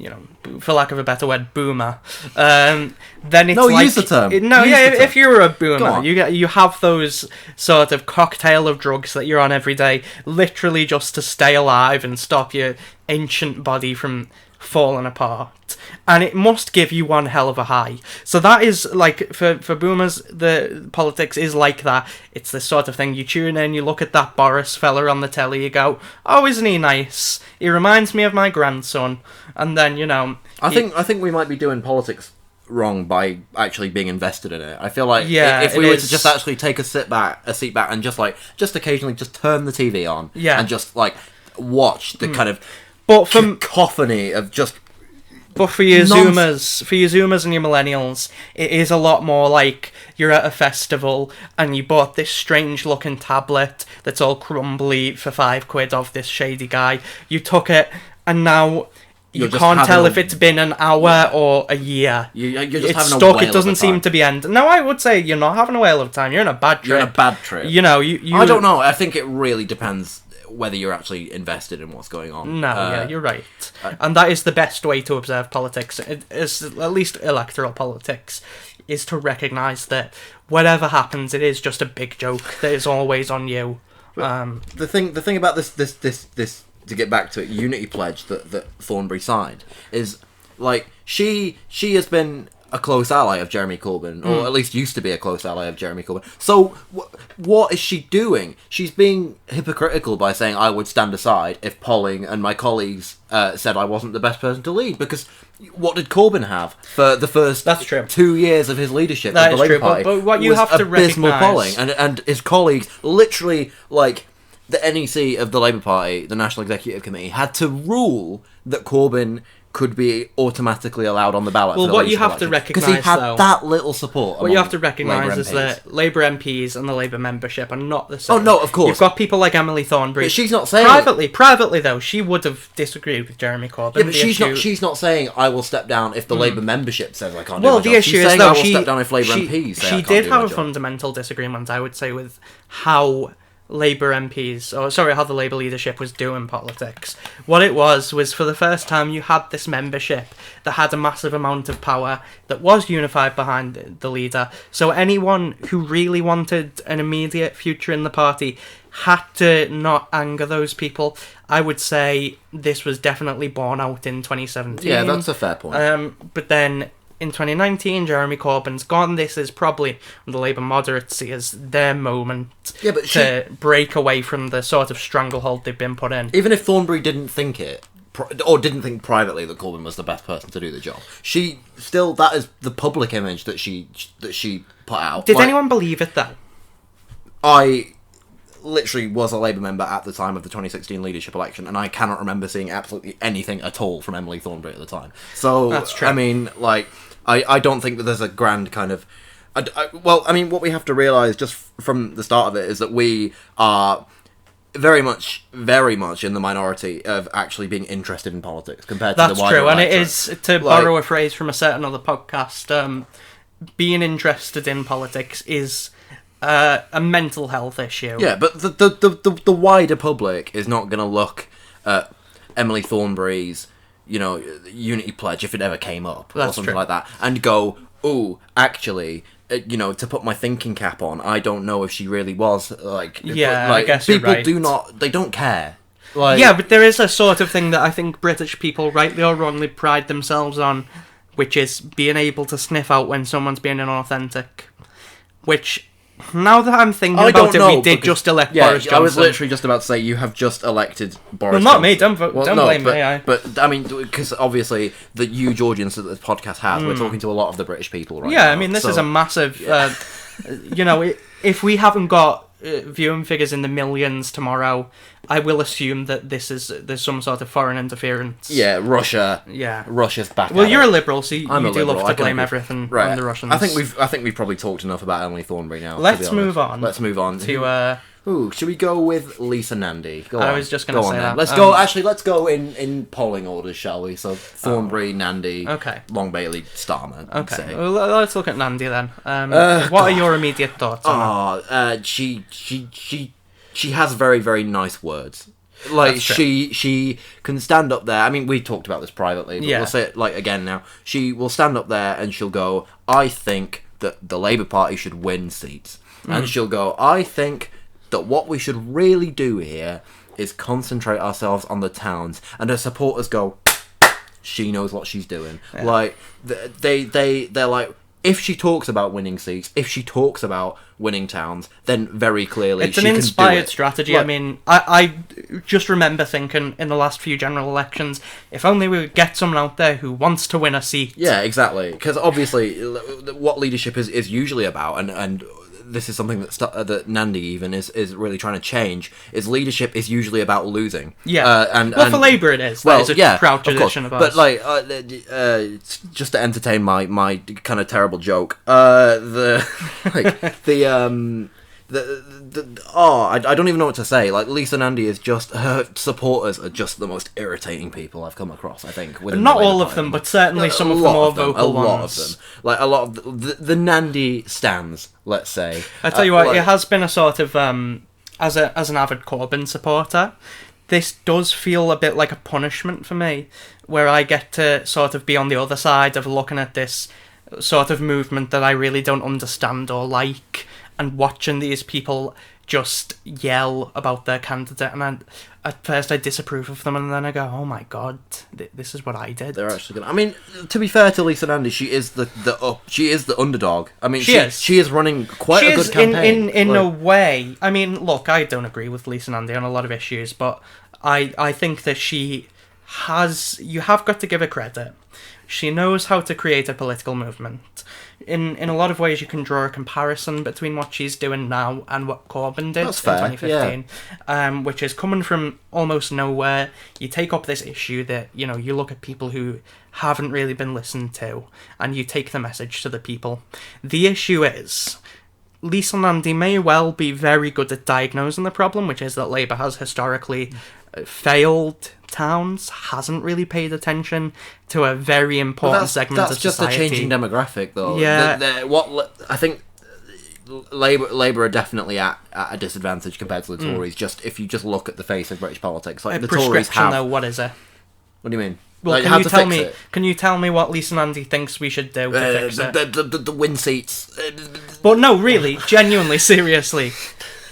for lack of a better word, boomer, then it's use the term. If you're a boomer, you have those sort of cocktail of drugs that you're on every day, literally just to stay alive and stop your ancient body from falling apart, and it must give you one hell of a high. So that is like for boomers, the politics is like that. It's this sort of thing. You tune in, you look at that Boris fella on the telly, you go, "Oh, isn't he nice? He reminds me of my grandson." And then I think we might be doing politics wrong by actually being invested in it. I feel like if we were to just actually take a seat back, and just occasionally just turn the TV on, and just watch the kind of cacophony of just. But for your Zoomers and your millennials, it is a lot more like you're at a festival and you bought this strange looking tablet that's all crumbly for £5 off this shady guy. You took it and now you can't tell if it's been an hour or a year. You're just it's having stuck. A whale It doesn't seem to be ending. No, I would say you're not having a whale of a time. You're in a bad trip. You're in a bad trip. You I don't know. I think it really depends whether you're actually invested in what's going on. No, you're right. And that is the best way to observe politics, is at least electoral politics, is to recognise that whatever happens, it is just a big joke that is always on you. The thing about this to get back to it, Unity Pledge that Thornberry signed is she has been a close ally of Jeremy Corbyn, or at least used to be a close ally of Jeremy Corbyn. So what is she doing? She's being hypocritical by saying I would stand aside if Polling and my colleagues said I wasn't the best person to lead, because what did Corbyn have for the first That's true. 2 years of his leadership That of the is Labour true, Party? but what you was have to abysmal recognise- polling, and his colleagues literally, like, the NEC of the Labour Party, the National Executive Committee, had to rule that Corbyn could be automatically allowed on the ballot. Well, for the what you leadership have to election, because recognise, he had though- that little support. What you among have to recognise Labour is MPs. that Labour MPs and the Labour membership are not the same. Oh, no, of course. You've got people like Emily Thornberry. But she's not saying privately though, she would have disagreed with Jeremy Corbyn. Yeah, but The she's issue- not. She's not saying I will step down if the Labour membership says I can't. Well, do the my job. issue She's is saying though I will she step down if Labour she, MPs say I she can't did do have my a job. fundamental disagreement, I would say, with how Labour MPs, or sorry, how the Labour leadership was doing politics. What it was for the first time you had this membership that had a massive amount of power that was unified behind the leader. So anyone who really wanted an immediate future in the party had to not anger those people. I would say this was definitely borne out in 2017. Yeah, that's a fair point. But then in 2019, Jeremy Corbyn's gone. This is probably the Labour moderates see as their moment But to break away from the sort of stranglehold they've been put in. Even if Thornberry didn't think it, or didn't think privately that Corbyn was the best person to do the job, she still, that is the public image that she put out. Did Like, anyone believe it, though? I literally was a Labour member at the time of the 2016 leadership election, and I cannot remember seeing absolutely anything at all from Emily Thornberry at the time. So, That's true. I mean, like, I don't think that there's a grand kind of... well, I mean, what we have to realise just from the start of it is that we are very much in the minority of actually being interested in politics compared to That's the wider true, and it electorate. is, to borrow a phrase from a certain other podcast, being interested in politics is a mental health issue. Yeah, but the wider public is not going to look at Emily Thornberry's, Unity Pledge, if it ever came up, or something like that, and go, "Oh, actually, to put my thinking cap on, I don't know if she really was like." Yeah, like, I guess you're people right. they don't care. Like, Yeah, but there is a sort of thing that I think British people, rightly or wrongly, pride themselves on, which is being able to sniff out when someone's being inauthentic. Which, now that I'm thinking about it, we did just elect Boris Johnson. I was literally just about to say you have just elected Boris. Well, not me. Johnson. Don't blame me. But I mean, because obviously the huge audience that this podcast has, we're talking to a lot of the British people right now. Yeah, I mean, this is a massive. If we haven't got viewing figures in the millions tomorrow, I will assume that there's some sort of foreign interference. Yeah, Russia. Yeah. Russia's back. Well, at you're it. a liberal, so you I'm a do liberal, love I to can blame agree. everything Right. on the Russians. I think we've probably talked enough about Emily Thornberry now. Let's to be move honest. on. Let's move on to. Ooh, should we go with Lisa Nandy? Go I on. was just gonna Go say on, then. that. Let's go. Actually, let's go in polling orders, shall we? So Thornberry, Nandy, Okay. Long Bailey, Starmer. I'd Okay, say. well, let's look at Nandy then. What are your immediate thoughts on her? She has very, very nice words. Like, That's true. she can stand up there. I mean, we talked about this privately, but Yeah. we'll say it again now. She will stand up there and she'll go, "I think that the Labour Party should win seats," and she'll go, "I think that what we should really do here is concentrate ourselves on the towns," and her supporters go, "She knows what she's doing." Yeah. Like, they're like, if she talks about winning seats, if she talks about winning towns, then very clearly It's she an can do inspired it. strategy. Like, I mean, I just remember thinking in the last few general elections, if only we would get someone out there who wants to win a seat. yeah, exactly. Because obviously, what leadership is usually about, and this is something that Nandy even is really trying to change, is leadership is usually about losing. Yeah. And For Labour it is. That is a proud tradition of ours. But just to entertain my kind of terrible joke, I don't even know what to say. Like, Lisa Nandy is just, her supporters are just the most irritating people I've come across, I think. within Not the Labour all of Party. them, but certainly some of the lot more of them, vocal a lot ones. of them. Like, a lot of the Nandy stands, let's say. I tell you what, like- it has been a sort of as an avid Corbyn supporter, this does feel a bit like a punishment for me, where I get to sort of be on the other side of looking at this sort of movement that I really don't understand or like, and watching these people just yell about their candidate, and at first I disapprove of them, and then I go, oh my god, this is what I did. They're actually gonna. I mean, to be fair to Lisa Nandy, she is she is the underdog. I mean, She is. She is running quite a good campaign. In a way. I mean, look, I don't agree with Lisa Nandy on a lot of issues, but I think that she has. You have got to give her credit. She knows how to create a political movement. In a lot of ways, you can draw a comparison between what she's doing now and what Corbyn did in 2015, which is coming from almost nowhere. You take up this issue that, you know, you look at people who haven't really been listened to, and you take the message to the people. The issue is, Lisa Nandy may well be very good at diagnosing the problem, which is that Labour has historically failed towns, hasn't really paid attention to a very important segment of society. That's just a changing demographic, though. Yeah. I think Labour are definitely at a disadvantage compared to the Tories. Just if you just look at the face of British politics, like the Tories have. Though, what is it? What do you mean? Well, like, can you tell me what Lisa Nandy thinks we should do to fix it? The win seats. But no, really, genuinely, seriously,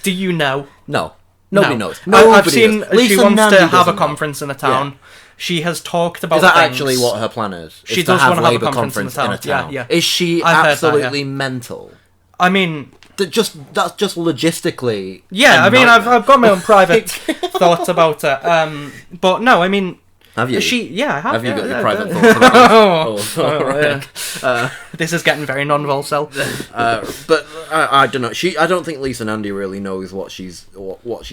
do you know? No. Nobody knows. I've seen she wants to have a conference in a town. Yeah. She has talked about. Is that actually what her plan is? She does want to have a conference in a town. Yeah. Is she absolutely mental? I mean, that's just logistically. Yeah, I mean, I've got my own private thoughts about her. But no, I mean. Have you? I have. Have you got your private thoughts about this? Right. This is getting very non-Volcel. But I don't know. I don't think Lisa Nandy really knows what she's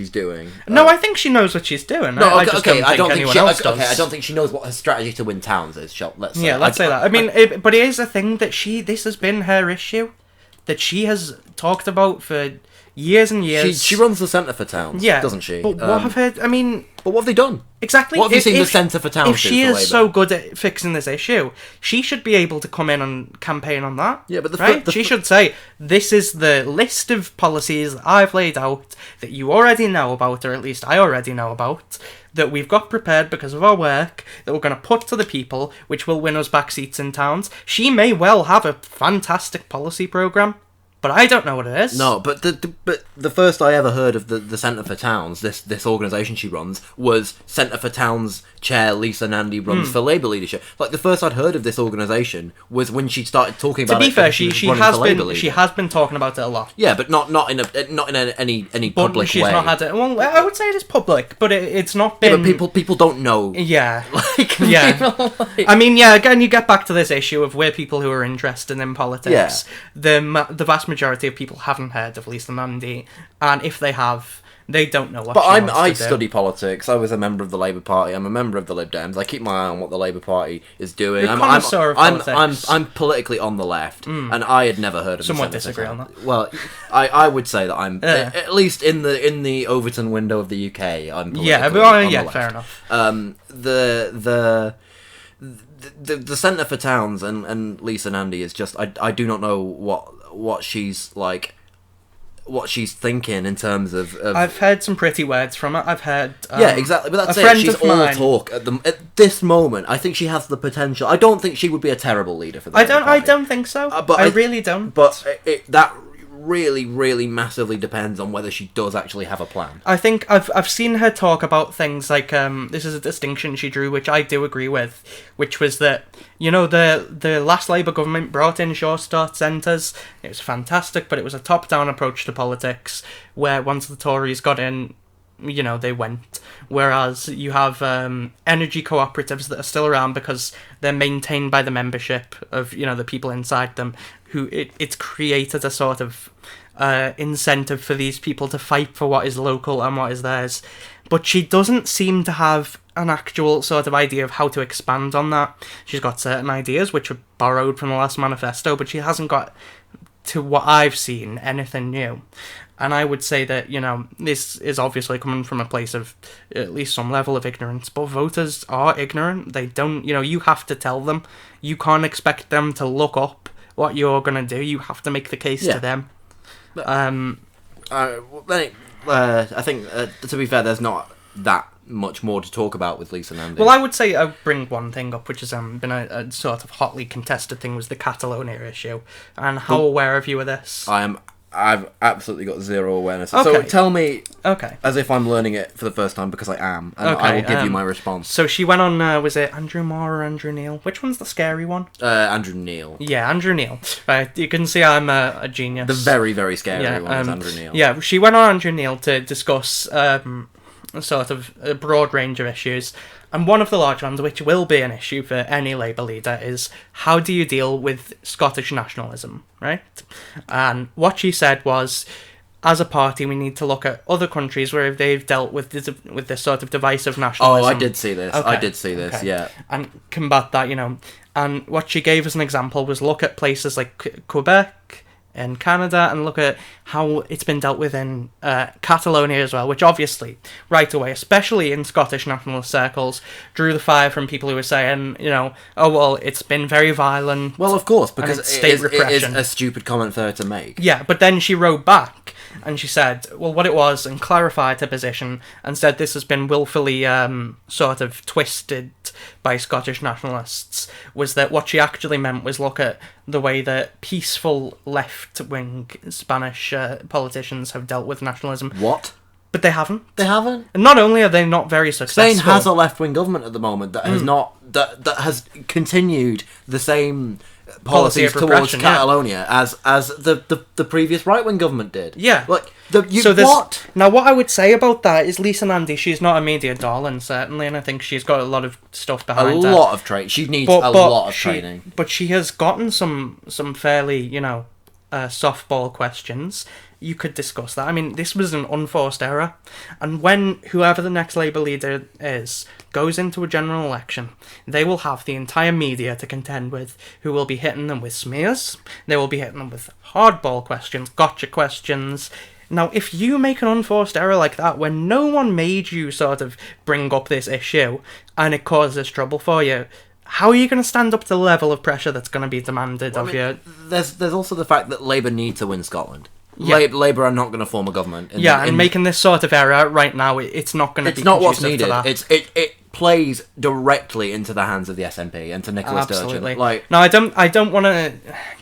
doing. No, I think she knows what she's doing. No, I don't think anyone else does. I don't think she knows what her strategy to win towns is. Let's say. Let's say that. I mean, but it is a thing that this has been her issue, that she has talked about for years and years. She runs the Centre for Towns, doesn't she? But what have her? I mean, but what have they done? Exactly. What have you seen the Centre for Towns do? If she is so good at fixing this issue, she should be able to come in and campaign on that. Yeah, but she should say, this is the list of policies I've laid out that you already know about, or at least I already know about, that we've got prepared because of our work, that we're going to put to the people, which will win us back seats in towns. She may well have a fantastic policy programme, but I don't know what it is. No, but the first I ever heard of the Centre for Towns, this organisation she runs, was Centre for Towns chair Lisa Nandy runs for Labour leadership. Like, the first I'd heard of this organisation was when she started talking about it. To be fair, she has been talking about it a lot. Yeah, but not in any public way. But she's not had it. Well, I would say it is public, but it's not been. Yeah, but people don't know. Yeah, I mean, again, you get back to this issue of where people who are interested in politics. Yeah. The vast majority of people haven't heard of Lisa Nandy, and if they have, they don't know what. But I study politics. I was a member of the Labour Party. I'm a member of the Lib Dems. I keep my eye on what the Labour Party is doing. I'm politically on the left, and I had never heard of. Somewhat disagree on that. Well, I would say that I'm at least in the Overton window of the UK. I'm politically on the left. Fair enough. The Centre for Towns and Lisa Nandy is just I do not know what she's like. What she's thinking in terms of... I've heard some pretty words from her. I've heard... exactly. But that's it. She's all talk at this moment. I think she has the potential. I don't think she would be a terrible leader for the Labour Party. I don't think so. I really don't. But that really, really massively depends on whether she does actually have a plan. I think I've seen her talk about things like this is a distinction she drew, which I do agree with, which was that, you know, the last Labour government brought in Sure Start centres. It was fantastic, but it was a top-down approach to politics, where once the Tories got in, you know, they went. Whereas you have energy cooperatives that are still around because they're maintained by the membership of, you know, the people inside them, who it's created a sort of incentive for these people to fight for what is local and what is theirs. But she doesn't seem to have an actual sort of idea of how to expand on that. She's got certain ideas which were borrowed from the last manifesto, but she hasn't got, to what I've seen, anything new. And I would say that, you know, this is obviously coming from a place of at least some level of ignorance, but voters are ignorant. They don't, you know, you have to tell them. You can't expect them to look up what you're going to do. You have to make the case to them. I think, to be fair, there's not that much more to talk about with Lisa Nandy. Well, I would say I'll bring one thing up, which has been a sort of hotly contested thing, was the Catalonia issue. And how aware of you of this? I am I've absolutely got zero awareness. So Okay. tell me, Okay. as if I'm learning it for the first time, because I am, and Okay, I will give you my response. So she went on, was it Andrew Moore or Andrew Neil? Which one's the scary one? Andrew Neil. Yeah, Andrew Neil. You can see I'm a genius. The very, very scary Yeah, one is Andrew Neil. Yeah, she went on Andrew Neil to discuss sort of a broad range of issues. And one of the large ones, which will be an issue for any Labour leader, is how do you deal with Scottish nationalism, right? And what she said was, as a party, we need to look at other countries where they've dealt with this sort of divisive nationalism. Oh, I did see this. Okay. I did see this, Okay. yeah. And combat that, And what she gave as an example was look at places like Quebec and Canada and look at how it's been dealt with in Catalonia as well, which obviously, right away, especially in Scottish nationalist circles, drew the fire from people who were saying, oh, well, it's been very violent. Well, of course, because it's it state is repression. a stupid comment for her to make. Yeah, but then she wrote back and she said, well, what it was, and clarified her position, and said this has been willfully sort of twisted by Scottish nationalists, was that what she actually meant was look at the way that peaceful left-wing Spanish politicians have dealt with nationalism. What? But they haven't. They haven't? And not only are they not very successful... Spain has a left-wing government at the moment that has not... That has continued the same Policy policies of towards repression, yeah. Catalonia as the previous right-wing government did. Yeah. Like, What? Now, what I would say about that is Lisa Nandy, she's not a media darling, certainly, and I think she's got a lot of stuff A behind her. lot of training. She needs a lot of training. But she has gotten some fairly, softball questions. You could discuss that. I mean, this was an unforced error. And when whoever the next Labour leader is goes into a general election, they will have the entire media to contend with, who will be hitting them with smears. They will be hitting them with hardball questions, gotcha questions. Now, if you make an unforced error like that, when no one made you sort of bring up this issue, and it causes trouble for you, how are you going to stand up to the level of pressure that's going to be demanded of you? There's also the fact that Labour need to win Scotland. Yeah. Labour are not going to form a government. Making this sort of error right now, it's not going to be It's not what's conducive to needed. that. It plays directly into the hands of the SNP and to Nicola Absolutely. Sturgeon. No, I don't want to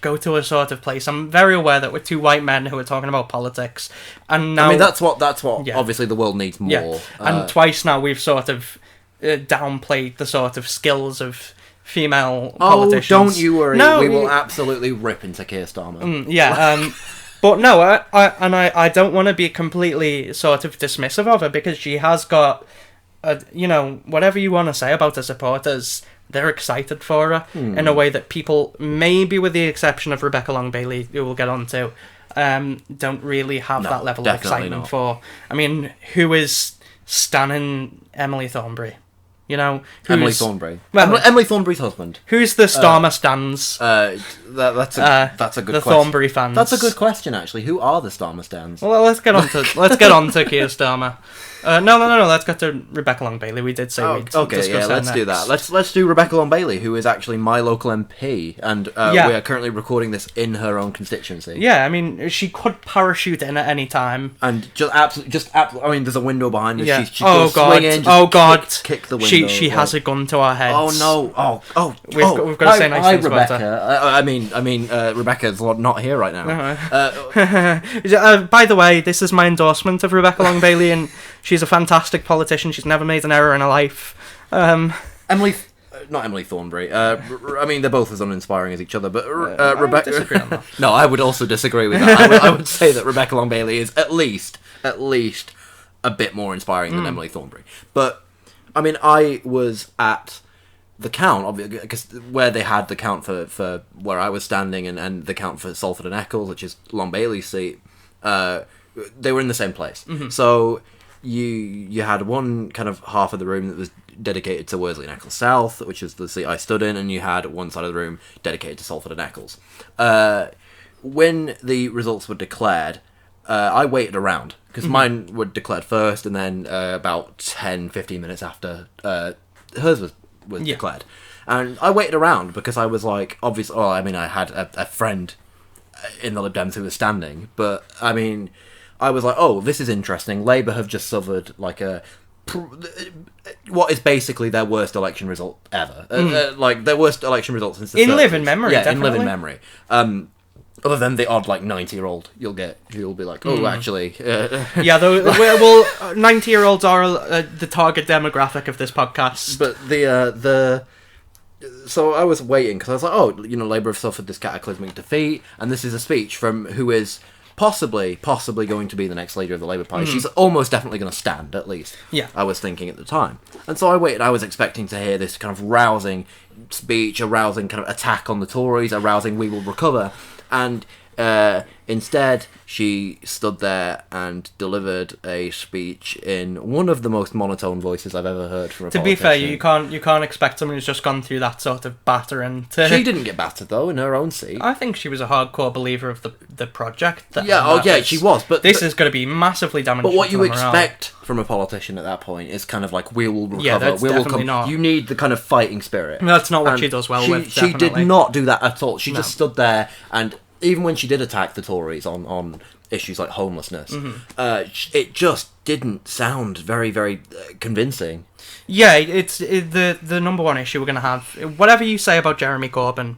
go to a sort of place. I'm very aware that we're two white men who are talking about politics, and now I mean, that's what Yeah. obviously the world needs more. yeah, and twice now we've sort of downplayed the sort of skills of female politicians. Don't you worry. No, we will absolutely rip into Keir Starmer. But no, I don't want to be completely sort of dismissive of her, because she has got, whatever you want to say about her supporters, they're excited for her in a way that people, maybe with the exception of Rebecca Long-Bailey, who we'll get on to, don't really have that level of excitement not. for. I mean, who is stanning Emily Thornberry? Emily Thornberry. Well, Emily Thornberry's husband. Who's the Starmer stans? That's a good the question. Thornberry fans. That's a good question, actually. Who are the Starmer stands? Well, let's get on to Keir Starmer. No. Let's get to Rebecca Long-Bailey. We did say we'd discuss her let's do next. that. Let's do Rebecca Long-Bailey, who is actually my local MP, and we are currently recording this in her own constituency. Yeah, I mean, she could parachute in at any time. And absolutely. I mean, there's a window behind her. Yeah. She swing in, just kick the window. She has a gun to our heads. Oh no! We've got to say nice hi, things about her. Rebecca. Rebecca's not here right now. By the way, this is my endorsement of Rebecca Long-Bailey, and she's a fantastic politician. She's never made an error in her life. Not Emily Thornberry. I mean, they're both as uninspiring as each other, but Rebecca. I disagree on that. No, I would also disagree with that. I would say that Rebecca Long-Bailey is at least a bit more inspiring than Emily Thornberry. But I mean, I was at the count, obviously, because where they had the count for where I was standing and the count for Salford and Eccles, which is Long-Bailey's seat, they were in the same place. Mm-hmm. So you had one kind of half of the room that was dedicated to Worsley and Eccles South, which is the seat I stood in, and you had one side of the room dedicated to Salford and Eccles. When the results were declared, I waited around, because mine were declared first, and then about 10-15 minutes after hers was declared. And I waited around because I was like, obviously, I had a friend in the Lib Dems who was standing, but I mean, I was like, oh, this is interesting. Labour have just suffered like what is basically their worst election result ever. Like their worst election result since the in 30s. living memory. Yeah, definitely. in living memory. Other than the odd, like, 90-year-old you'll get, who'll be like, oh, actually... Yeah, though, well, 90-year-olds are the target demographic of this podcast. But so I was waiting, because I was like, oh, you know, Labour have suffered this cataclysmic defeat, and this is a speech from who is possibly going to be the next leader of the Labour Party. She's almost definitely going to stand, at least. Yeah. I was thinking at the time. And so I waited, I was expecting to hear this kind of rousing speech, a rousing kind of attack on the Tories, a rousing we will recover, and instead she stood there and delivered a speech in one of the most monotone voices I've ever heard from a To politician. be fair, you can't expect someone who's just gone through that sort of battering to... She didn't get battered, though, in her own seat. I think she was a hardcore believer of the project. She was, but... This is going to be massively damaging. But what you to morale. expect from a politician at that point is kind of like, we will recover, Yeah, that's we will definitely come. not. You need the kind of fighting spirit. That's not what And she does well she, with, She did definitely. not do that at all. She No. just stood there, and even when she did attack the Tories on issues like homelessness, it just didn't sound very, very convincing. Yeah, it's the number one issue we're going to have. Whatever you say about Jeremy Corbyn,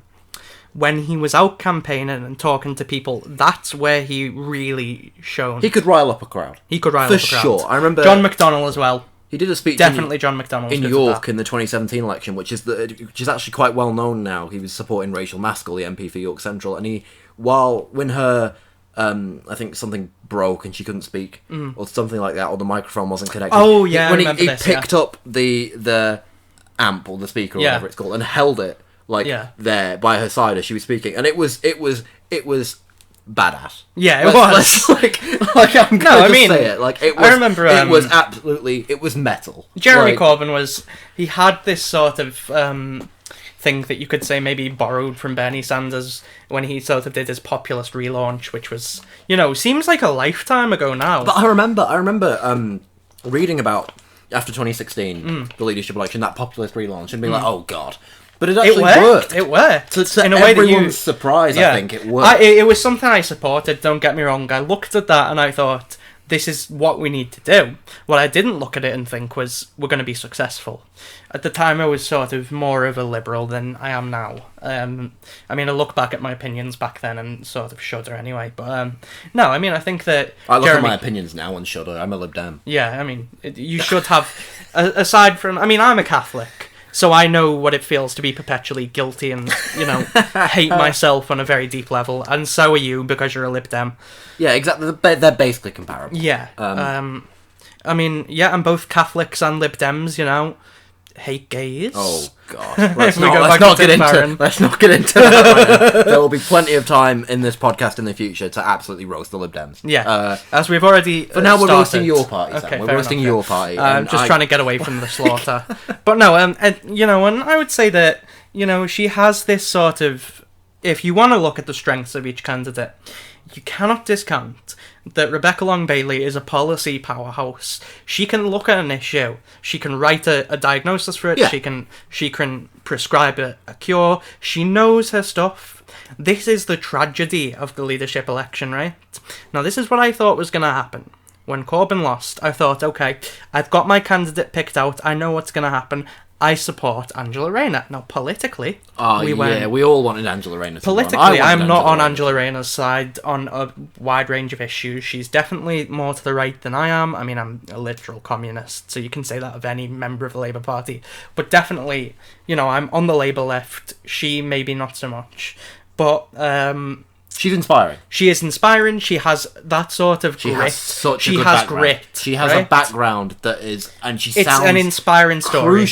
when he was out campaigning and talking to people, that's where he really shone. He could rile up a crowd. He could rile For up a crowd. sure. I remember... John McDonnell as well. He did a speech Definitely John McDonnell in York in the 2017 election, which is actually quite well known now. He was supporting Rachel Maskell, the MP for York Central, and when her I think something broke and she couldn't speak or something like that, or the microphone wasn't connected. Oh yeah, when I remember he this, picked up the amp or the speaker or Yeah. whatever it's called and held it there by her side as she was speaking, and it was badass. Yeah, it Let's, was. like I'm gonna I mean, say it. Like it was. I remember, it was absolutely. It was metal. Jeremy Like, Corbyn he had this sort of thing that you could say maybe borrowed from Bernie Sanders when he sort of did his populist relaunch, which was, seems like a lifetime ago now. But I remember reading about after 2016 the leadership election, that populist relaunch, and being like, oh god. But it actually worked. It worked. To in a way that everyone's surprise, I think it worked. It was something I supported, don't get me wrong. I looked at that and I thought, this is what we need to do. What I didn't look at it and think was, we're going to be successful. At the time, I was sort of more of a liberal than I am now. I look back at my opinions back then and sort of shudder anyway. But no, I think that I look at my opinions now and shudder. I'm a Lib Dem. Yeah, you should have, aside from... I'm a Catholic. So I know what it feels to be perpetually guilty and, hate myself on a very deep level. And so are you, because you're a Lib Dem. Yeah, exactly. They're basically comparable. Yeah. I'm both Catholics and Lib Dems, hate gays. Oh, God. Let's not get into that right now. There will be plenty of time in this podcast in the future to absolutely roast the Lib Dems. Yeah. As we've already But now we're started. roasting your party, Sam. Okay, We're roasting your party. I'm just trying to get away from the slaughter. But no, and I would say that, she has this sort of... If you want to look at the strengths of each candidate, you cannot discount that Rebecca Long-Bailey is a policy powerhouse. She can look at an issue. She can write a diagnosis for it. Yeah. She can prescribe a cure. She knows her stuff. This is the tragedy of the leadership election, right? Now, this is what I thought was going to happen. When Corbyn lost, I thought, okay, I've got my candidate picked out. I know what's going to happen. I support Angela Rayner. Now, politically, we all wanted Angela Rayner to politically, I'm not on Angela Rayner's side on a wide range of issues. She's definitely more to the right than I am. I'm a literal communist, so you can say that of any member of the Labour Party. But definitely, I'm on the Labour left. She maybe not so much. But she's inspiring. She is inspiring. She has that sort of grit. Has such a good background. Grit. She has a background that is, and she sounds... It's an inspiring story.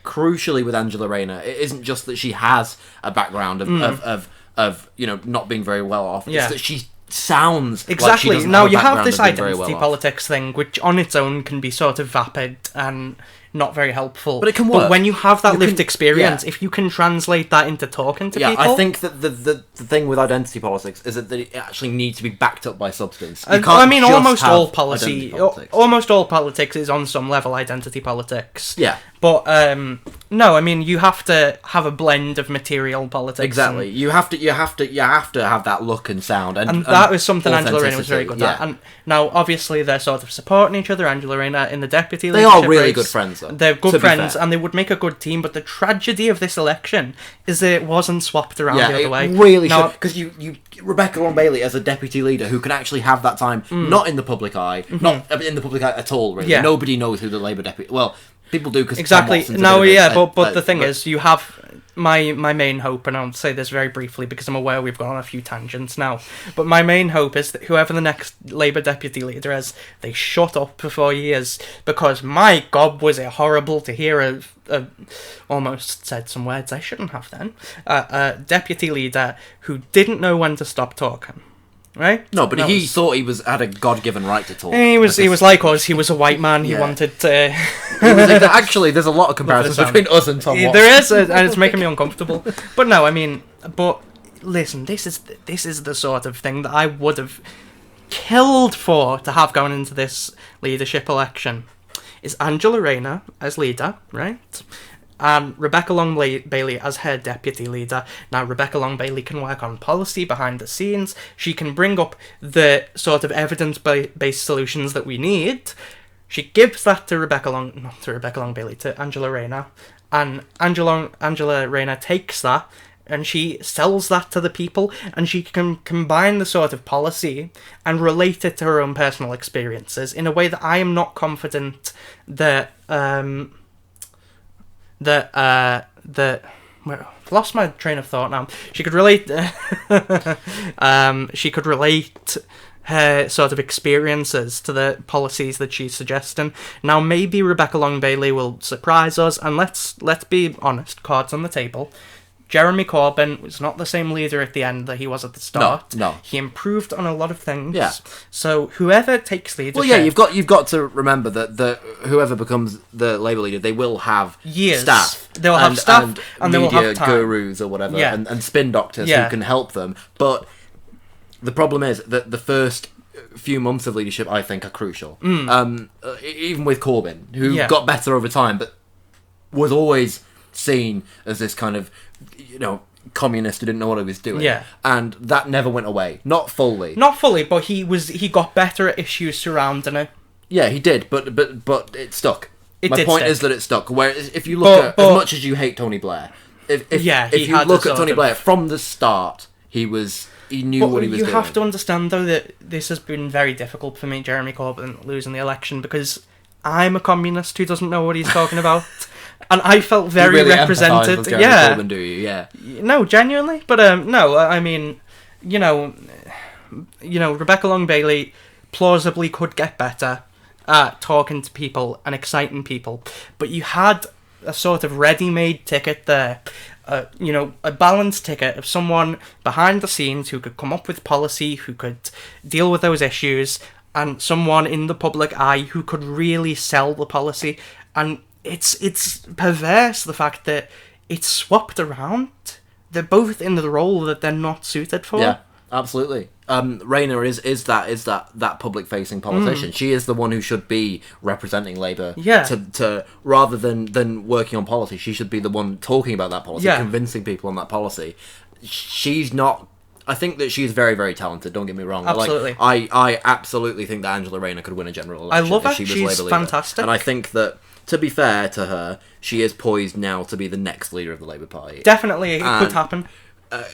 Crucially with Angela Rayner, it isn't just that she has a background of not being very well off. Yeah. It's that she sounds exactly. Like she doesn't now have you have this identity politics thing, which on its own can be sort of vapid and not very helpful. But it can work. But when you have that lived experience, if you can translate that into talking to people... I think that the thing with identity politics is that it actually needs to be backed up by substance. You can't almost all policy... Almost all politics is on some level identity politics. Yeah. But, no, you have to have a blend of material politics. Exactly. You have to have that look and sound. And that was something Angela Rayner was very good at. And now, obviously, they're sort of supporting each other. Angela Rayner in the deputy leadership They are really good friends. though. They're to good be friends, fair. and they would make a good team. But the tragedy of this election is that it wasn't swapped around the other way. Really Now, should, because you Rebecca Long Bailey as a deputy leader who can actually have that time not in the public eye, not in the public eye at all. Really, Yeah. nobody knows who the Labour deputy. Well, people do because Exactly. No, yeah, but the thing is, you have my main hope, and I'll say this very briefly because I'm aware we've gone on a few tangents now. But my main hope is that whoever the next Labour deputy leader is, they shut up for 4 years, because my God, was it horrible to hear a almost said some words I shouldn't have then. A deputy leader who didn't know when to stop talking. Right? No, but That he was- thought he had a God-given right to talk. He was like us. He was a white man. He Yeah. wanted to. Actually, there's a lot of comparisons sound. between us and Tom Watson. There is, and it's making me uncomfortable. But no, I mean, but listen, this is the sort of thing that I would have killed for to have going into this leadership election. Is Angela Rayner as leader, right? And Rebecca Long Bailey as her deputy leader. Now, Rebecca Long Bailey can work on policy behind the scenes. She can bring up the sort of evidence-based solutions that we need. She gives that to to Angela Rayner. And Angela Rayner takes that and she sells that to the people, and she can combine the sort of policy and relate it to her own personal experiences in a way that I am not confident that well, I've lost my train of thought now. She could relate her sort of experiences to the policies that she's suggesting. Now, maybe Rebecca Long Bailey will surprise us, and let's be honest, cards on the table. Jeremy Corbyn was not the same leader at the end that he was at the start. No. He improved on a lot of things. Yeah. So whoever takes leadership... Well, yeah, you've got to remember that whoever becomes the Labour leader, they will have Years. staff. They'll have staff and they will media have time. gurus or whatever, Yeah. and spin doctors Yeah. who can help them. But the problem is that the first few months of leadership, I think, are crucial. Even with Corbyn, who Yeah. got better over time, but was always seen as this kind of, communist who didn't know what he was doing. Yeah. And that never went away. Not fully. Not fully, but he got better at issues surrounding it. Yeah, he did, but it stuck. It My did point stick. is that it stuck. Whereas if you look But- as much as you hate Tony Blair, if he you had look a at sort Tony of- Blair from the start, he knew But what he was you doing. have to understand, though, that this has been very difficult for me, Jeremy Corbyn, losing the election, because I'm a communist who doesn't know what he's talking about. And I felt very you really represented. empathise with Jeremy Yeah. Corbyn, do you? Yeah. No, genuinely. But, no, I mean, Rebecca Long Bailey plausibly could get better at talking to people and exciting people. But you had a sort of ready-made ticket there. A balanced ticket of someone behind the scenes who could come up with policy, who could deal with those issues, and someone in the public eye who could really sell the policy. And it's perverse, the fact that it's swapped around. They're both in the role that they're not suited for. Yeah, absolutely. Rayner is that public facing politician. She is the one who should be representing Labour. Yeah. To rather than working on policy, she should be the one talking about that policy, Yeah. convincing people on that policy. She's not. I think that she's very, very talented. Don't get me wrong. Absolutely. I absolutely think that Angela Rayner could win a general election. love her. If she was She's Labour leader. fantastic. And I think that, to be fair to her, she is poised now to be the next leader of the Labour Party. Definitely, it could happen.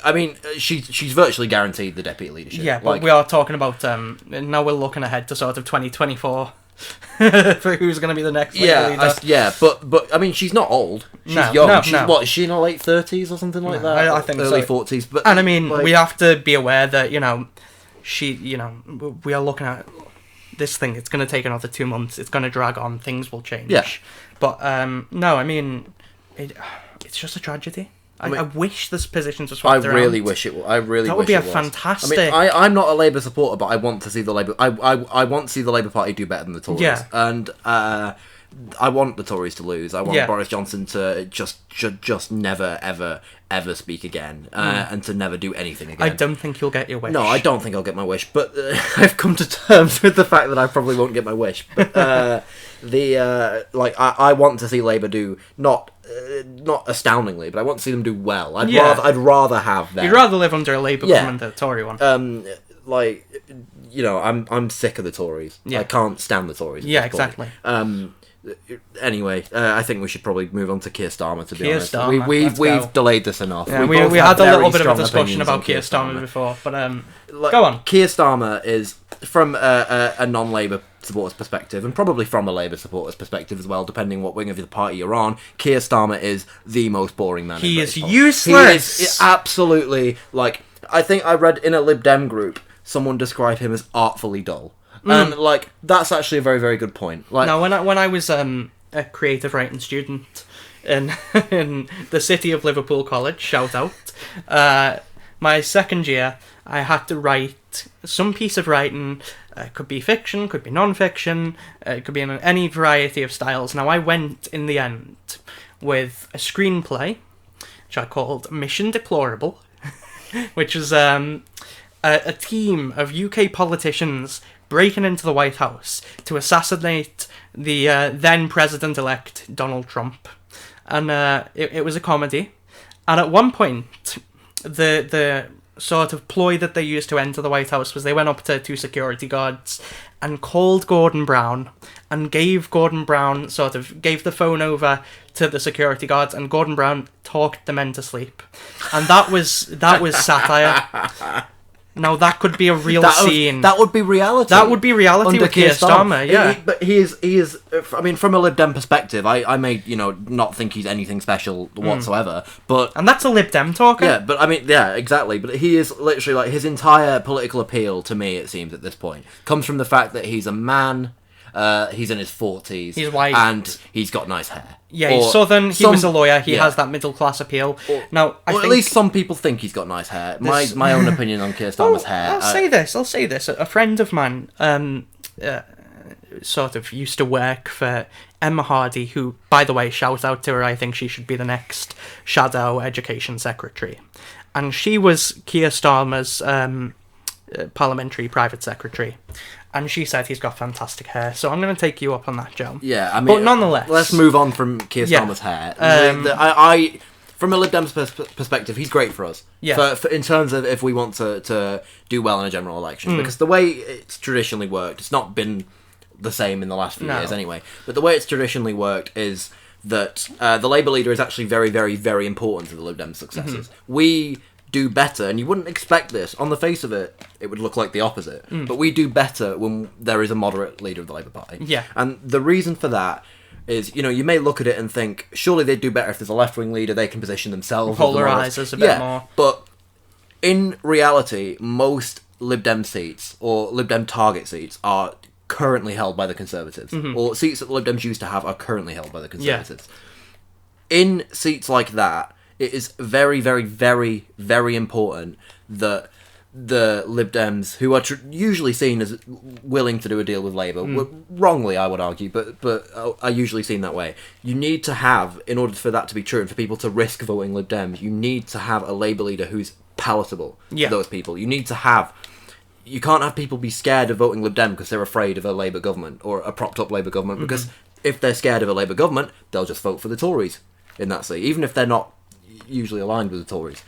I mean, she's virtually guaranteed the deputy leadership. Yeah, but we are talking about now we're looking ahead to sort of 2024 for who's going to be the next leader. But I mean, she's not old. She's No, young. no, she's no. what? Is she in her late 30s or something like that? I think early so. 40s. But And I mean, like, we have to be aware that we are looking at this thing. It's going to take another 2 months. It's going to drag on. Things will change. Yeah. But no, I mean, it's just a tragedy. I wish this positions were I swapped around. really wish it. I really That wish would be it a was. fantastic. I mean, I'm not a Labour supporter, but I want to see the Labour. I want to see the Labour Party do better than the Tories. Yeah. And I want the Tories to lose. I want Yeah. Boris Johnson to just never ever speak again, and to never do anything again. I don't think you'll get your wish. No, I don't think I'll get my wish, but I've come to terms with the fact that I probably won't get my wish. But I want to see Labour do not astoundingly, but I want to see them do well. I'd rather have them. You'd rather live under a Labour Yeah. government than a Tory one. like, you know, I'm sick of the Tories. Yeah. I can't stand the Tories. at Yeah, this point. exactly. Anyway, I think we should probably move on to Keir Starmer. To be Keir honest, Starmer, let's we've go. delayed this enough. Yeah, both we have had a little very bit of a strong discussion opinions about on Keir Starmer before, but Like, go on. Keir Starmer is, from a non-Labour supporter's perspective, and probably from a Labour supporter's perspective as well, depending what wing of the party you're on, Keir Starmer is the most boring man. He in is British politics. useless. He is absolutely, like, I think I read in a Lib Dem group someone described him as artfully dull, and like that's actually a very, very good point. Like, Now, when I was a creative writing student in in the city of Liverpool College, shout out, my second year, I had to write some piece of writing. It could be fiction, could be non-fiction, it could be in any variety of styles. Now, I went in the end with a screenplay, which I called Mission Deplorable, which was a team of UK politicians breaking into the White House to assassinate the then President-elect Donald Trump. And it was a comedy. And at one point, the sort of ploy that they used to enter the White House was they went up to two security guards and called Gordon Brown and gave the phone over to the security guards, and Gordon Brown talked the men to sleep. And that was satire. Now, that could be a real scene. That would be reality. That would be reality under with Keir Starmer, yeah. But he is. I mean, from a Lib Dem perspective, I may, not think he's anything special whatsoever. But And that's a Lib Dem talker. yeah, but I mean, yeah, exactly. But he is literally like his entire political appeal to me. It seems at this point comes from the fact that he's a man. He's in his 40s. He's white. And he's got nice hair. Yeah, he's southern, he was a lawyer, he has that middle class appeal. Now, I think at least some people think he's got nice hair. My own opinion on Keir Starmer's hair. I'll say this. A friend of mine sort of used to work for Emma Hardy, who, by the way, shout out to her, I think she should be the next Shadow Education Secretary. And she was Keir Starmer's parliamentary private secretary. And she said he's got fantastic hair, so I'm going to take you up on that, Joe. Yeah, I mean, but nonetheless, let's move on from Keir Starmer's hair. I from a Lib Dem's perspective, he's great for us. Yeah. For in terms of if we want to do well in a general election, because the way it's traditionally worked, it's not been the same in the last few years anyway. But the way it's traditionally worked is that the Labour leader is actually very, very, very important to the Lib Dem's successes. We do better, and you wouldn't expect this. On the face of it, it would look like the opposite. But we do better when there is a moderate leader of the Labour Party. Yeah. And the reason for that is, you may look at it and think, surely they'd do better if there's a left-wing leader, they can position themselves. Polarise us a bit more. But in reality, most Lib Dem seats, or Lib Dem target seats, are currently held by the Conservatives. Or seats that the Lib Dems used to have are currently held by the Conservatives. In seats like that, it is very, very, very, very important that the Lib Dems, who are usually seen as willing to do a deal with Labour, wrongly I would argue, but are usually seen that way. You need to have, in order for that to be true and for people to risk voting Lib Dems, you need to have a Labour leader who's palatable to those people. You can't have people be scared of voting Lib Dem because they're afraid of a Labour government or a propped up Labour government, because if they're scared of a Labour government, they'll just vote for the Tories in that seat, even if they're not usually aligned with the Tories.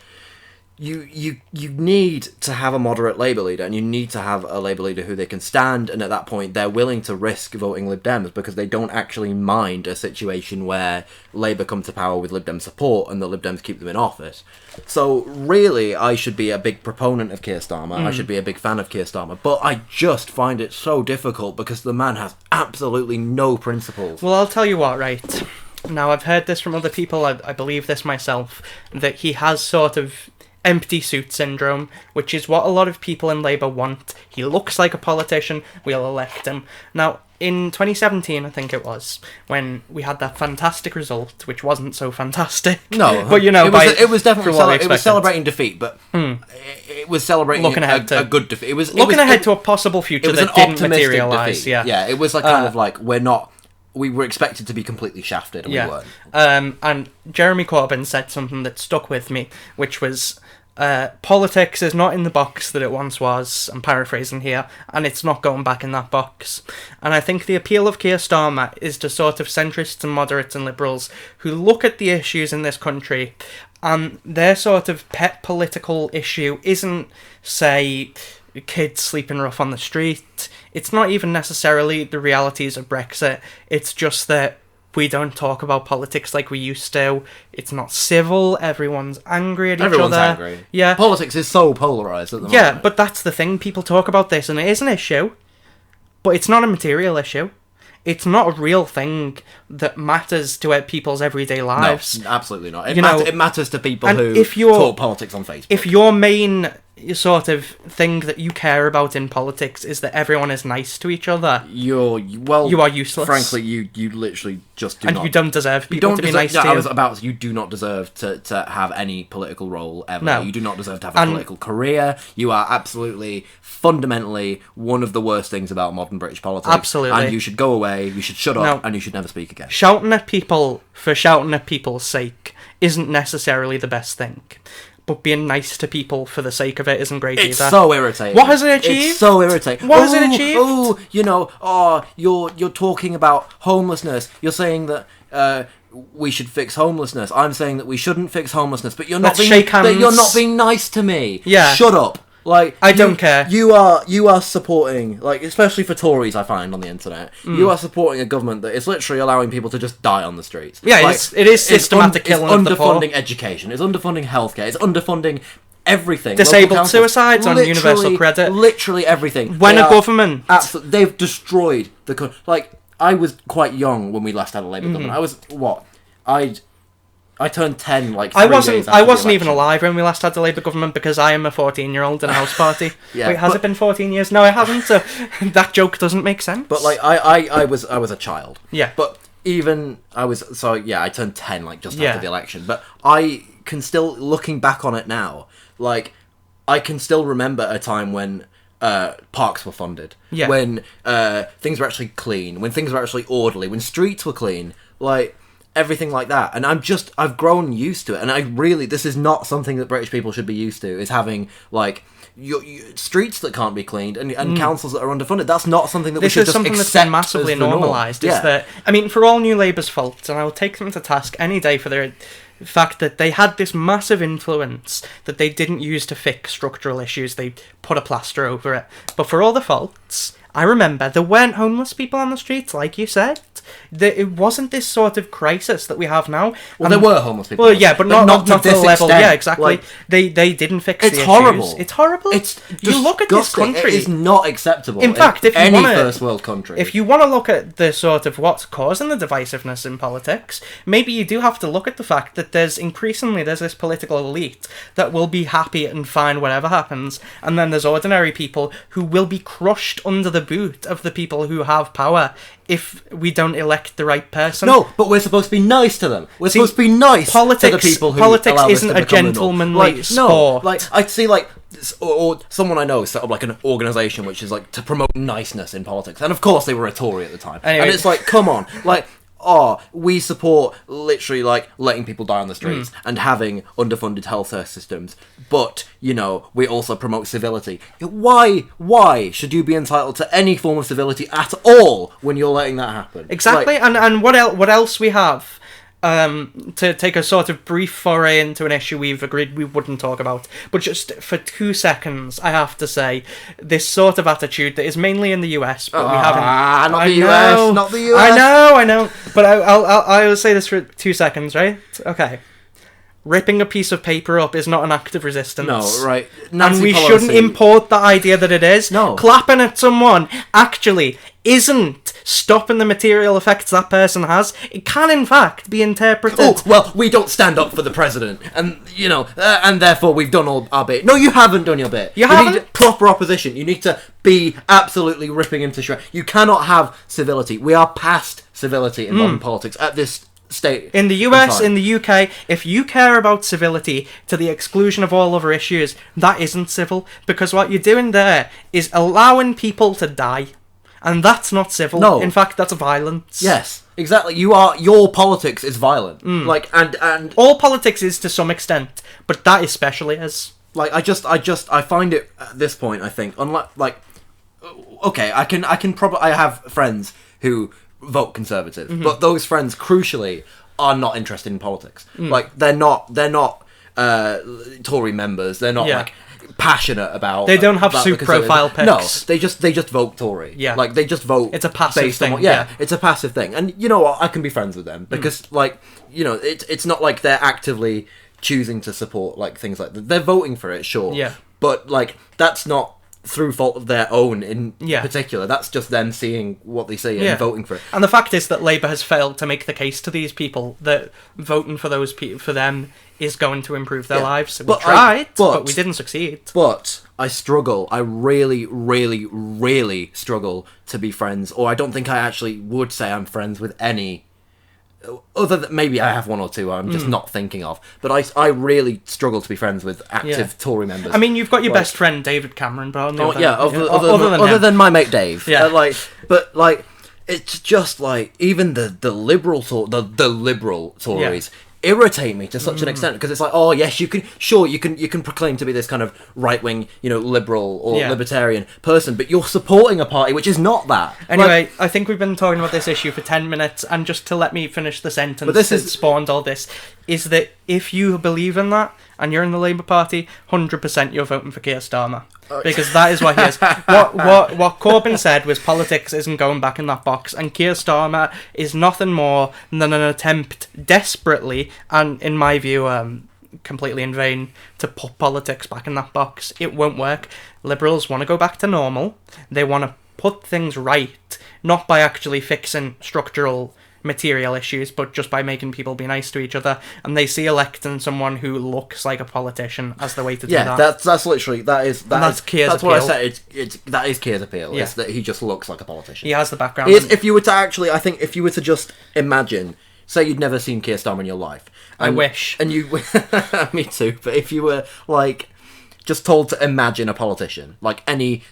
You need to have a moderate Labour leader, and you need to have a Labour leader who they can stand, and at that point they're willing to risk voting Lib Dems because they don't actually mind a situation where Labour come to power with Lib Dem support and the Lib Dems keep them in office. So really, I should be a big proponent of Keir Starmer, I should be a big fan of Keir Starmer, but I just find it so difficult because the man has absolutely no principles. Well, I'll tell you what, right? Now, I've heard this from other people, I believe this myself, that he has sort of empty suit syndrome, which is what a lot of people in Labour want. He looks like a politician, we'll elect him. Now, in 2017, I think it was, when we had that fantastic result, which wasn't so fantastic. No, but it was definitely it was celebrating defeat, but it was celebrating a good defeat. It was looking ahead to a possible future that didn't materialise. Yeah, it was like kind of like we were expected to be completely shafted, and we weren't. And Jeremy Corbyn said something that stuck with me, which was, politics is not in the box that it once was, I'm paraphrasing here, and it's not going back in that box. And I think the appeal of Keir Starmer is to sort of centrists and moderates and liberals who look at the issues in this country, and their sort of pet political issue isn't, say, kids sleeping rough on the street. It's not even necessarily the realities of Brexit. It's just that we don't talk about politics like we used to. It's not civil. Everyone's angry at each Everyone's other. angry. Yeah. Politics is so polarised at the moment. Yeah, but that's the thing. People talk about this, and it is an issue, but it's not a material issue. It's not a real thing that matters to people's everyday lives. No, absolutely not. It, You know, it matters to people and who if you're- talk politics on Facebook. If your main sort of thing that you care about in politics is that everyone is nice to each other, you are useless. Frankly, you literally just do and not. you don't deserve You people don't to be deserve, nice no, to I you. was about. You do not deserve to have any political role ever. No. You do not deserve to have a And- political career. You are absolutely, fundamentally one of the worst things about modern British politics. Absolutely. And you should go away. You should shut up, No. and you should never speak again. Shouting at people for shouting at people's sake isn't necessarily the best thing. But being nice to people for the sake of it isn't great It's either. so irritating. What has it achieved? It's so irritating. What has it achieved? Oh, you're talking about homelessness. You're saying that we should fix homelessness. I'm saying that we shouldn't fix homelessness. But you're not Let's shake hands. you're not being nice to me. Yeah. Shut up. Like I don't care. You are supporting, like, especially for Tories, I find on the internet, you are supporting a government that is literally allowing people to just die on the streets. Yeah, Like, it is systematic killing of It's the poor. underfunding education. It's underfunding healthcare. It's underfunding everything. Disabled Local councils, suicides on universal literally- credit. Literally everything. When They a are government... absolutely, they've destroyed the country. Like, I was quite young when we last had a Labour government. I was what? I turned 10 like 3 I days wasn't after the even election. alive when we last had the Labour government because I am a 14-year-old in a house party. Yeah, Wait, has but- it been 14 years? No, it hasn't. So that joke doesn't make sense. But like I was a child. Yeah. But even I turned 10 like just Yeah. after the election. But I can still, looking back on it now, like I can still remember a time when parks were funded. Yeah. When things were actually clean, when things were actually orderly, when streets were clean, like everything like that. And I've grown used to it. And this is not something that British people should be used to, is having like streets that can't be cleaned and councils that are underfunded. That's not something that we this should is just something that's accept been massively as the norm. normalised. Yeah. Is that, I mean, for all New Labour's faults, and I will take them to task any day for their fact that they had this massive influence that they didn't use to fix structural issues. They put a plaster over it. But for all the faults, I remember there weren't homeless people on the streets, like you said. It wasn't this sort of crisis that we have now. Well, there were homeless people. Well, yeah, but not to the level. extent. Yeah, exactly. Like, They didn't fix it's the horrible. issues. It's horrible. It's you look at this disgusting. country. It is not acceptable. In fact, if you any wanna- first world country, If you want to look at the sort of what's causing the divisiveness in politics, maybe you do have to look at the fact that there's this political elite that will be happy and fine whatever happens, and then there's ordinary people who will be crushed under the boot of the people who have power if we don't elect the right person. no, but we're supposed to be nice to them. We're supposed to be nice to politics- the people who politics allow this isn't to a become the norm. gentlemanly like, sport. No, like I'd see like or someone I know set up like an organisation which is like to promote niceness in politics, and of course they were a Tory at the time. Anyway. And it's like, come on, like. We support literally like letting people die on the streets and having underfunded healthcare systems, but we also promote civility. Why should you be entitled to any form of civility at all when you're letting that happen? Exactly, Like, and what else we have to take a sort of brief foray into an issue we've agreed we wouldn't talk about, but just for 2 seconds, I have to say this sort of attitude that is mainly in the US, but we haven't. Not I the know, US, not the US. I know, but I'll say this for 2 seconds, right? Okay. Ripping a piece of paper up is not an act of resistance. No, right. And Nancy we Pelosi- shouldn't import the idea that it is. No. Clapping at someone actually isn't stopping the material effects that person has. It can, in fact, be interpreted. Oh, well, we don't stand up for the president, and and therefore we've done all our bit. No, you haven't done your bit. You need haven't? proper opposition. You need to be absolutely ripping him to shreds. You cannot have civility. We are past civility in modern politics at this state. In the US, in the UK, if you care about civility to the exclusion of all other issues, that isn't civil, because what you're doing there is allowing people to die. And that's not civil. No. In fact, that's violence. Yes, exactly. Your politics is violent. Like and All politics is to some extent, but that especially is. like I find it at this point, I think, unlike okay, I have friends who vote Conservative, but those friends crucially are not interested in politics. Like they're not Tory members. They're not Yeah. like passionate about. They don't have about super the Conservative- profile picks. No, they just vote Tory. Yeah. Like they just vote. It's a passive based on thing, what- yeah. it's a passive thing, and you know what? I can be friends with them because, like, you know, it's not like they're actively choosing to support like things like that. They're voting for it, sure. Yeah. But like that's not through fault of their own in Yeah. particular. That's just them seeing what they see Yeah. and voting for it. And the fact is that Labour has failed to make the case to these people that voting for those people for them is going to improve their Yeah. lives. We But tried, but- but we didn't succeed. But I struggle. I really, really, really struggle to be friends. Or I don't think I actually would say I'm friends with any. Other than maybe I have one or two I'm just not thinking of. But I really struggle to be friends with active Yeah. Tory members. I mean, you've got your Like- best friend David Cameron, but on the Oh, other, yeah, other him. than my mate Dave. Yeah. But it's just like even the liberal the liberal Tories irritate me to such an extent because it's like, oh yes, you can proclaim to be this kind of right wing, you know, liberal or Yeah. libertarian person, but you're supporting a party which is not that. Anyway, I think we've been talking about this issue for 10 minutes, and just to let me finish the sentence But this that is- spawned all this, is that if you believe in that, and you're in the Labour Party, 100% you're voting for Keir Starmer. Because that is what he is. What Corbyn said was politics isn't going back in that box, and Keir Starmer is nothing more than an attempt desperately, and in my view, completely in vain, to put politics back in that box. It won't work. Liberals want to go back to normal. They want to put things right, not by actually fixing structural material issues, but just by making people be nice to each other, and they see electing someone who looks like a politician as the way to do Yeah, that. that's literally that's Keir's that's what I appeal. said. It's that is Keir's appeal. Yeah. Is that he just looks like a politician. He has the background. If you were to actually, I think if you were to just imagine, say you'd never seen Keir Starmer in your life. I wish. And you, me too. But if you were like just told to imagine a politician, like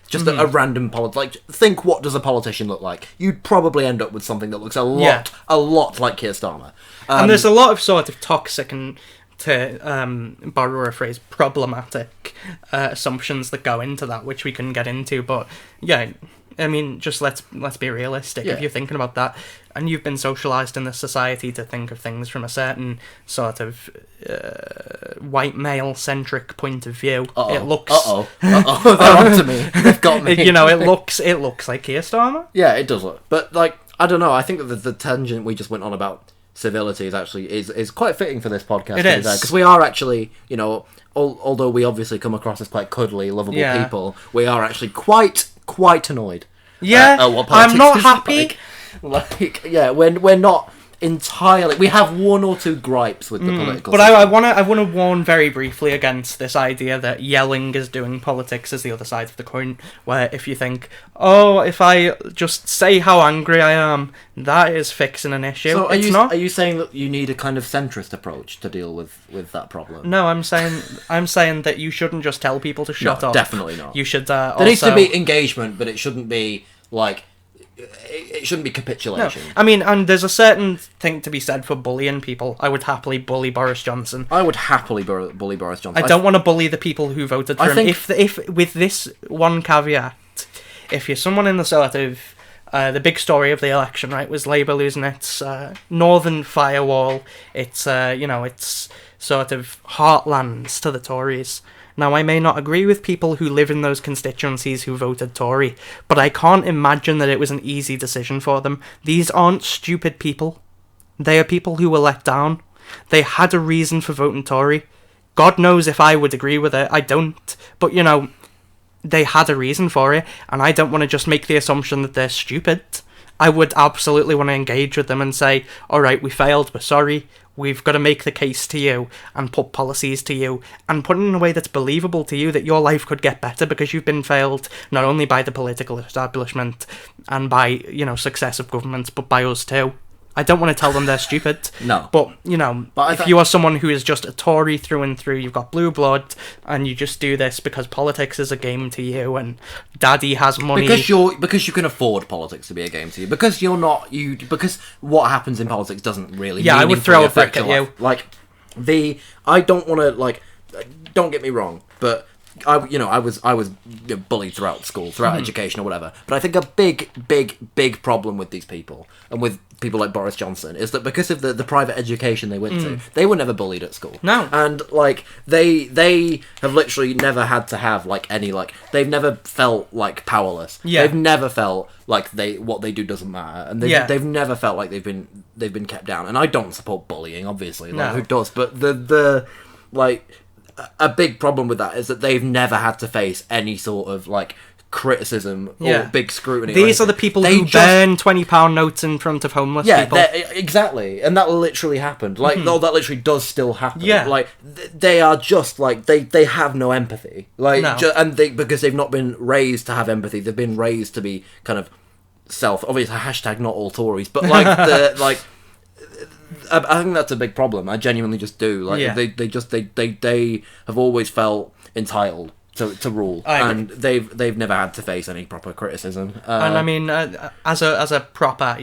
just a random like think what does a politician look like? You'd probably end up with something that looks a lot like Keir Starmer. And there's a lot of sort of toxic and, to borrow a phrase, problematic assumptions that go into that, which we can get into. But yeah, I mean, just let's be realistic. Yeah. If you're thinking about that, and you've been socialised in this society to think of things from a certain sort of white male-centric point of view, it looks. They're onto me. They've got me. You know, it looks like Keir Starmer. Yeah, it does look. But like, I don't know. I think that the tangent we just went on about civility is actually is quite fitting for this podcast. It is. Because we are actually, you know, although we obviously come across as quite cuddly, lovable Yeah. people, we are actually quite annoyed. Yeah, at what I'm politics not is happy. Like, yeah, we're not entirely. We have one or two gripes with the political. But system. I want to warn very briefly against this idea that yelling is doing politics is the other side of the coin, where if you think, oh, if I just say how angry I am, that is fixing an issue. So It's not. are you saying that you need a kind of centrist approach to deal with that problem? No, I'm saying that you shouldn't just tell people to shut No, up. definitely not. You should. There needs to be engagement, but it shouldn't be like it shouldn't be No, capitulation. I mean, and there's a certain thing to be said for bullying people. I would happily bully Boris Johnson. I would happily bully Boris Johnson. I don't want to bully the people who voted for I him. think- If with this one caveat, if you're someone in the sort of the big story of the election, right, was Labour losing its northern firewall, its its sort of heartlands to the Tories. Now, I may not agree with people who live in those constituencies who voted Tory, but I can't imagine that it was an easy decision for them. These aren't stupid people. They are people who were let down. They had a reason for voting Tory. God knows if I would agree with it. I don't. But, you know, they had a reason for it, and I don't want to just make the assumption that they're stupid. I would absolutely want to engage with them and say, all right, we failed, we're sorry. We've got to make the case to you and put policies to you and put it in a way that's believable to you that your life could get better because you've been failed not only by the political establishment and by, you know, successive governments, but by us too. I don't want to tell them they're stupid. No. But, you know, if you are someone who is just a Tory through and through, you've got blue blood, and you just do this because politics is a game to you, and daddy has money. Because you can afford politics to be a game to you. Because you're not because what happens in politics doesn't really. Yeah, I would meaningfully throw a affect brick at your you. life. Like I don't want to like. Don't get me wrong, but I was bullied throughout school, throughout education or whatever. But I think a big problem with these people and with people like Boris Johnson is that because of the private education they went to, they were never bullied at school. No. And like they have literally never had to have like any like they've never felt like powerless. Yeah. They've never felt like what they do doesn't matter, and they've never felt like they've been kept down. And I don't support bullying, obviously. Like, No. who does? But the like a big problem with that is that they've never had to face any sort of like criticism or big scrutiny. These are the people who burn £20 notes in front of homeless people. Exactly, and that literally happened. Like, that literally does still happen. Yeah. Like, they are just like they have no empathy. Like, No. and because they've not been raised to have empathy, they've been raised to be kind of obviously hashtag not all Tories, but like the like. I think that's a big problem. I genuinely just do. Like they have always felt entitled to rule, and they've never had to face any proper criticism. And I mean, as a proper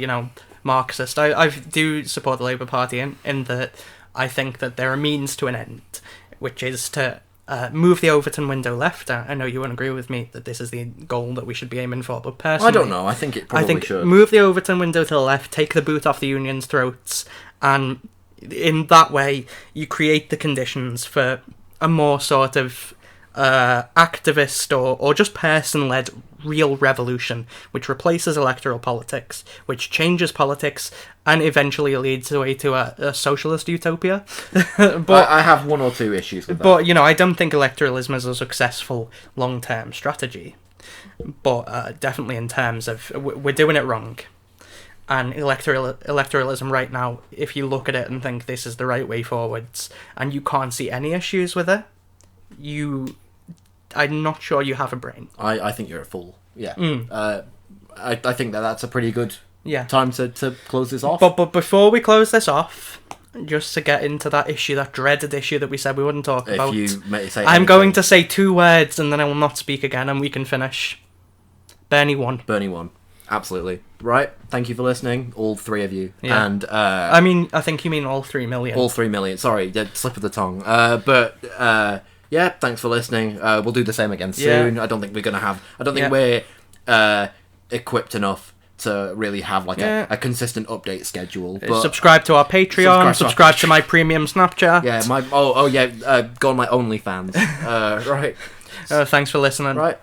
Marxist, I do support the Labour Party in that I think that there are means to an end, which is to move the Overton window left. I know you won't agree with me that this is the goal that we should be aiming for, but personally, I don't know. I think it probably should. Move the Overton window to the left, take the boot off the union's throats, and in that way, you create the conditions for a more sort of activist or just person-led real revolution, which replaces electoral politics, which changes politics, and eventually leads away to a socialist utopia. But I have one or two issues with that. But, I don't think electoralism is a successful long-term strategy. But definitely in terms of, we're doing it wrong. And electoralism right now, if you look at it and think this is the right way forwards, and you can't see any issues with it, I'm not sure you have a brain. I think you're a fool. Yeah. I think that's a pretty good time to close this off. But before we close this off, just to get into that issue, that dreaded issue that we said we wouldn't talk about, I'm going to say 2 words and then I will not speak again and we can finish. Bernie won. Bernie won. Absolutely. Right. Thank you for listening, all 3 of you. Yeah. And I think you mean all 3 million. All 3 million. Sorry, slip of the tongue. Yeah, thanks for listening. We'll do the same again soon. I don't think we're gonna have. I don't think we're equipped enough to really have like a consistent update schedule. But subscribe to our Patreon. Subscribe to my premium Snapchat. Yeah, go on my OnlyFans. Right. Thanks for listening. Right.